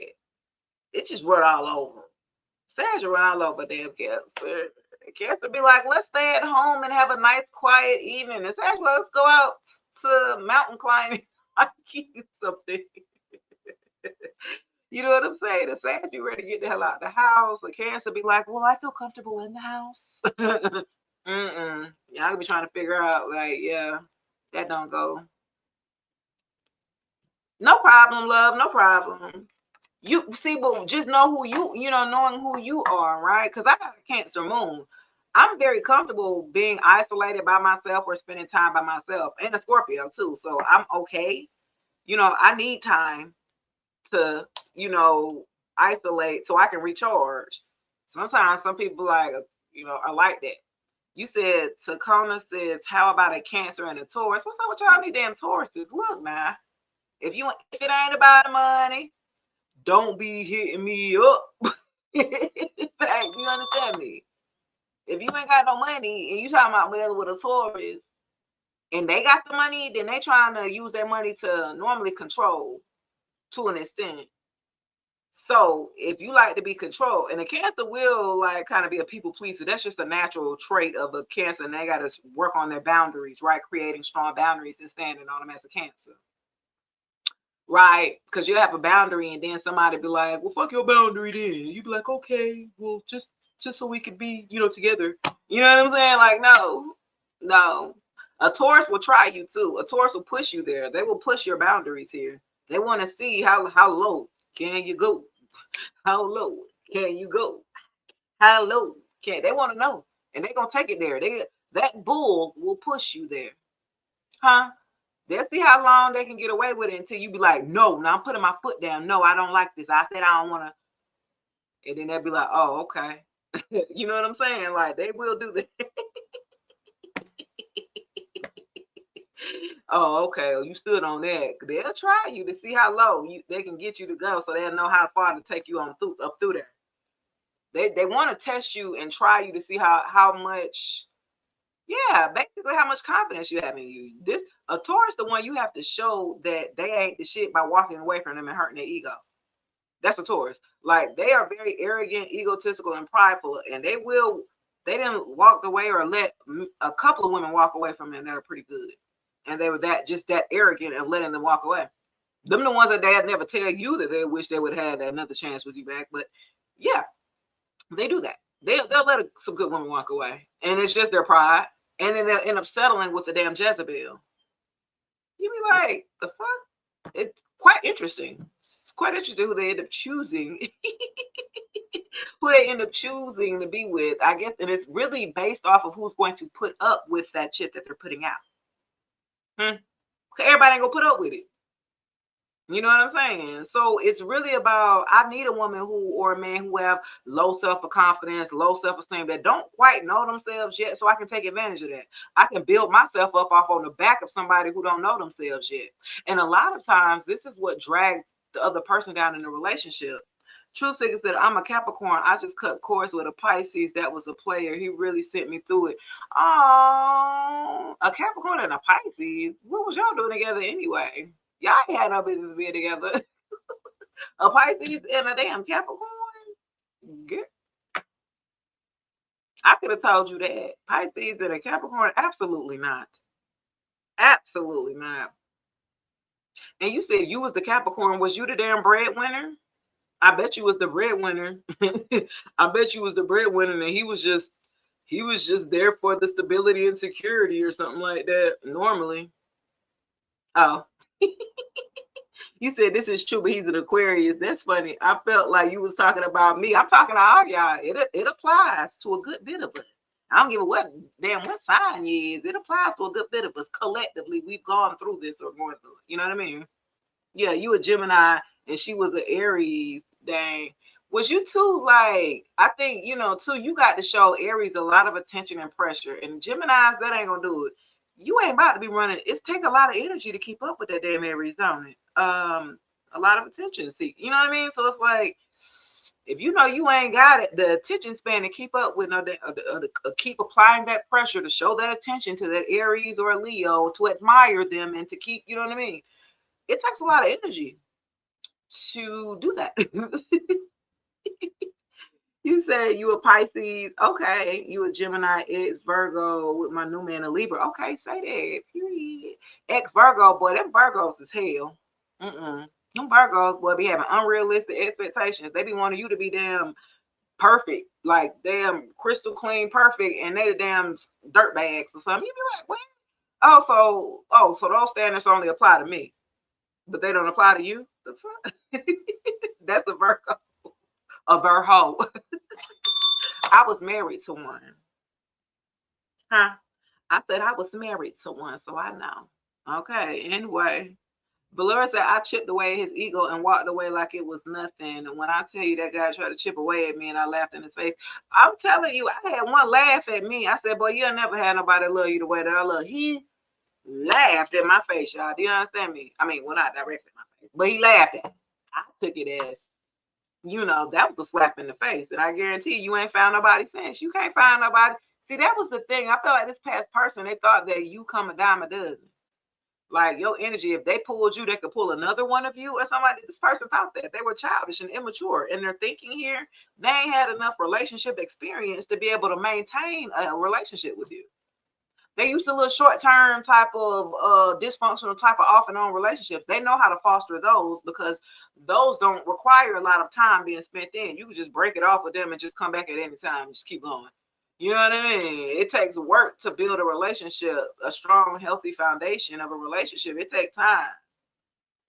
it just run all over. Sag run all over damn Cancer. Cancer be like, let's stay at home and have a nice, quiet evening. And Sag, let's go out to mountain climbing. I keep something. You know what I'm saying? The Sag be ready to get the hell out of the house. The Cancer be like, well, I feel comfortable in the house. Y'all be trying to figure out, like, yeah, that don't go. No problem, love. No problem. You see, but just know who knowing who you are, right? Because I got a Cancer moon. I'm very comfortable being isolated by myself or spending time by myself, and a Scorpio too. So I'm okay. I need time to, isolate so I can recharge. Sometimes some people are like that. You said Takona says, how about a Cancer and a Taurus? What's up with y'all these damn Tauruses? Look now, if it ain't about the money, don't be hitting me up. You understand me? If you ain't got no money and you talking about whether with a Taurus and they got the money, then they trying to use their money to normally control to an extent. So if you like to be controlled, and a Cancer will like kind of be a people pleaser, that's just a natural trait of a Cancer, and they got to work on their boundaries, right? Creating strong boundaries and standing on them as a Cancer. Right, because you have a boundary, and then somebody be like, "Well, fuck your boundary." Then you be like, "Okay, well, just so we could be, together." You know what I'm saying? Like, no. A Taurus will try you too. A Taurus will push you there. They will push your boundaries here. They want to see how low can you go? How low can you go? How low can they want to know? And they're gonna take it there. That bull will push you there, huh? They'll see how long they can get away with it until you be like, no, now I'm putting my foot down. No, I don't like this. I said I don't want to. And then they'll be like, oh, okay. You know what I'm saying? Like, they will do that. Oh, okay. Well, you stood on that. They'll try you to see how low they can get you to go, so they'll know how far to take you up through there. They want to test you and try you to see how much. Yeah, basically how much confidence you have in you. A Taurus, the one you have to show that they ain't the shit by walking away from them and hurting their ego. That's a Taurus. Like, they are very arrogant, egotistical, and prideful, and they didn't walk away or let a couple of women walk away from them that are pretty good. And they were just that arrogant and letting them walk away. Them the ones that they'd never tell you that they wish they would have had another chance with you back. But yeah, they do that. They'll let some good women walk away. And it's just their pride. And then they'll end up settling with the damn Jezebel. You be like, the fuck? It's quite interesting. It's quite interesting who they end up choosing. Who they end up choosing to be with, I guess. And it's really based off of who's going to put up with that shit that they're putting out. Everybody ain't gonna put up with it. You know what I'm saying? So it's really about, I need a woman or a man who have low self-confidence, low self-esteem, that don't quite know themselves yet, so I can take advantage of that. I can build myself up off on the back of somebody who don't know themselves yet. And a lot of times, this is what drags the other person down in the relationship. Truth Seeker said, I'm a Capricorn. I just cut cords with a Pisces that was a player. He really sent me through it. Oh, a Capricorn and a Pisces? What was y'all doing together anyway? Y'all ain't had no business being together. A Pisces and a damn Capricorn? Good. I could have told you that. Pisces and a Capricorn? Absolutely not. Absolutely not. And you said you was the Capricorn. Was you the damn breadwinner? I bet you was the breadwinner. I bet you was the breadwinner, and he was just there for the stability and security or something like that. Normally. Oh. You said this is true, but he's an Aquarius. That's funny. I felt like you was talking about me. I'm talking to all y'all. It applies to a good bit of us. I don't give a what sign you is. It applies to a good bit of us. Collectively, we've gone through this or going through it. You know what I mean? Yeah, you a Gemini and she was an Aries. Dang. Was you too, like, I think, too, you got to show Aries a lot of attention and pressure. And Geminis, that ain't gonna do it. You ain't about to be running. It's take a lot of energy to keep up with that damn Aries, don't it? A lot of attention. See, you know what I mean? So it's like, If you know you ain't got it, the attention span to keep up with, keep applying that pressure to show that attention to that Aries or Leo, to admire them and to keep, you know what I mean? It takes a lot of energy to do that. You say you a Pisces, okay. You a Gemini, ex Virgo with my new man a Libra. Okay, say that. Period. Ex Virgo, boy, them Virgos is hell. Them Virgos, boy, be having unrealistic expectations. They be wanting you to be damn perfect, like damn crystal clean perfect, and they the damn dirt bags or something. You be like, what? So those standards only apply to me, but they don't apply to you. The fuck? That's a Virgo, a Virgo. I was married to one. Huh? I said I was married to one, so I know. Okay, anyway. Valera said I chipped away his ego and walked away like it was nothing. And when I tell you that guy tried to chip away at me and I laughed in his face, I'm telling you, I had one laugh at me. I said, boy, you'll never have nobody love you the way that I love. He laughed in my face, y'all. Do you understand me? I mean, well, not directly in my face, but he laughed at me. I took it as, that was a slap in the face. And I guarantee you ain't found nobody since. You can't find nobody. See, that was the thing. I feel like this past person, they thought that you come a dime a dozen. Like your energy, if they pulled you, they could pull another one of you or somebody. This person thought that they were childish and immature in their thinking here. They ain't had enough relationship experience to be able to maintain a relationship with you. They used a little short-term type of dysfunctional type of off and on relationships. They know how to foster those because those don't require a lot of time being spent in. You can just break it off with them and just come back at any time and just keep going. You know what I mean? It takes work to build a relationship, a strong, healthy foundation of a relationship. It takes time.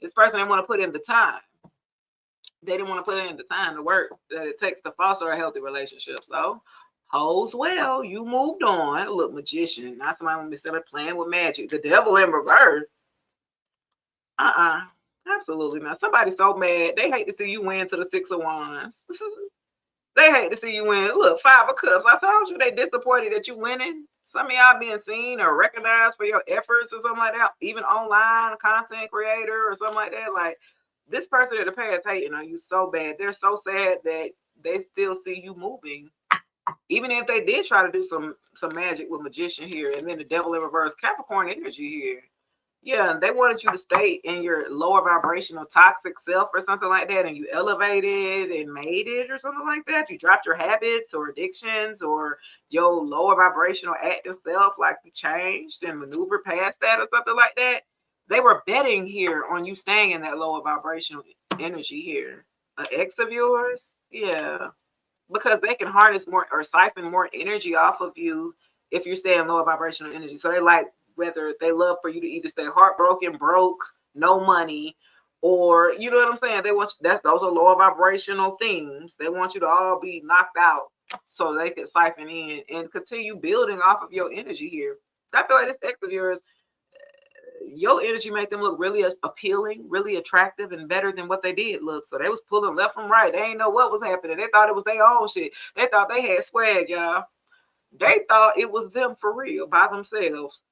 This person didn't want to put in the time. They didn't want to put in the time, the work that it takes to foster a healthy relationship. So, holds well, you moved on. Look, magician, not somebody want to be started playing with magic. The devil in reverse. Absolutely not. Somebody's so mad. They hate to see you win to the 6 of Wands. They hate to see you win. Look, 5 of Cups. I told you they disappointed that you winning. Some of y'all being seen or recognized for your efforts or something like that. Even online content creator or something like that. Like this person in the past hating on you so bad. They're so sad that they still see you moving. Even if they did try to do some magic with magician here and then the devil in reverse Capricorn energy here. Yeah, they wanted you to stay in your lower vibrational toxic self or something like that, and you elevated and made it or something like that. You dropped your habits or addictions or your lower vibrational active self, like you changed and maneuvered past that or something like that. They were betting here on you staying in that lower vibrational energy here. An ex of yours? Yeah, because they can harness more or siphon more energy off of you if you stay in lower vibrational energy. So they like, whether they love for you to either stay heartbroken, broke, no money, or you know what I'm saying? They want you, those are lower vibrational things. They want you to all be knocked out so they can siphon in and continue building off of your energy here. I feel like this ex of yours, your energy made them look really appealing, really attractive, and better than what they did look. So they was pulling left from right. They ain't know what was happening. They thought it was their own shit. They thought they had swag, y'all. They thought it was them for real by themselves.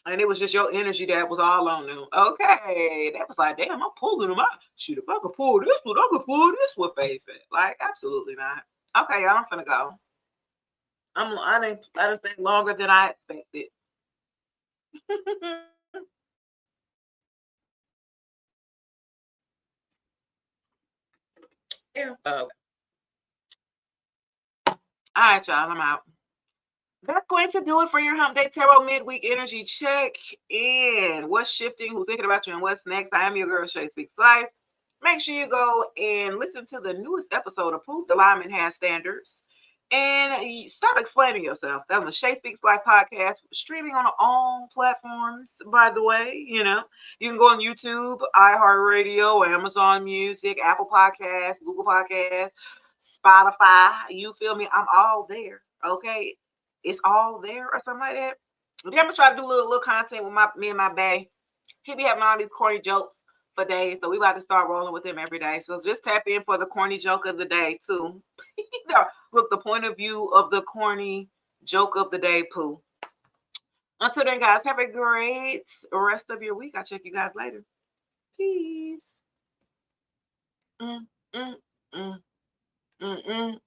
And it was just your energy that was all on them. Okay. That was like, damn, I'm pulling them out. Shoot, if I could pull this one, I could pull this one face it. Like, absolutely not. Okay, y'all, I'm finna go. I didn't stay longer than I expected. Yeah. All right, y'all, I'm out. That's going to do it for your Hump Day Tarot Midweek Energy Check in. What's shifting? Who's thinking about you? And what's next? I am your girl, Shay Speaks Life. Make sure you go and listen to the newest episode of Proof Alignment Has Standards. And stop explaining yourself. That's the Shay Speaks Life podcast, streaming on all platforms, by the way. You can go on YouTube, iHeartRadio, Amazon Music, Apple Podcasts, Google Podcasts, Spotify. You feel me? I'm all there. Okay. It's all there or something like that. I'm gonna try to do a little content with me and my bae. He be having all these corny jokes for days, so we about to start rolling with him every day. So just tap in for the corny joke of the day too. Look, the point of view of the corny joke of the day, Pooh. Until then, guys, have a great rest of your week. I'll check you guys later. Peace. Mm, mm, mm. Mm-mm.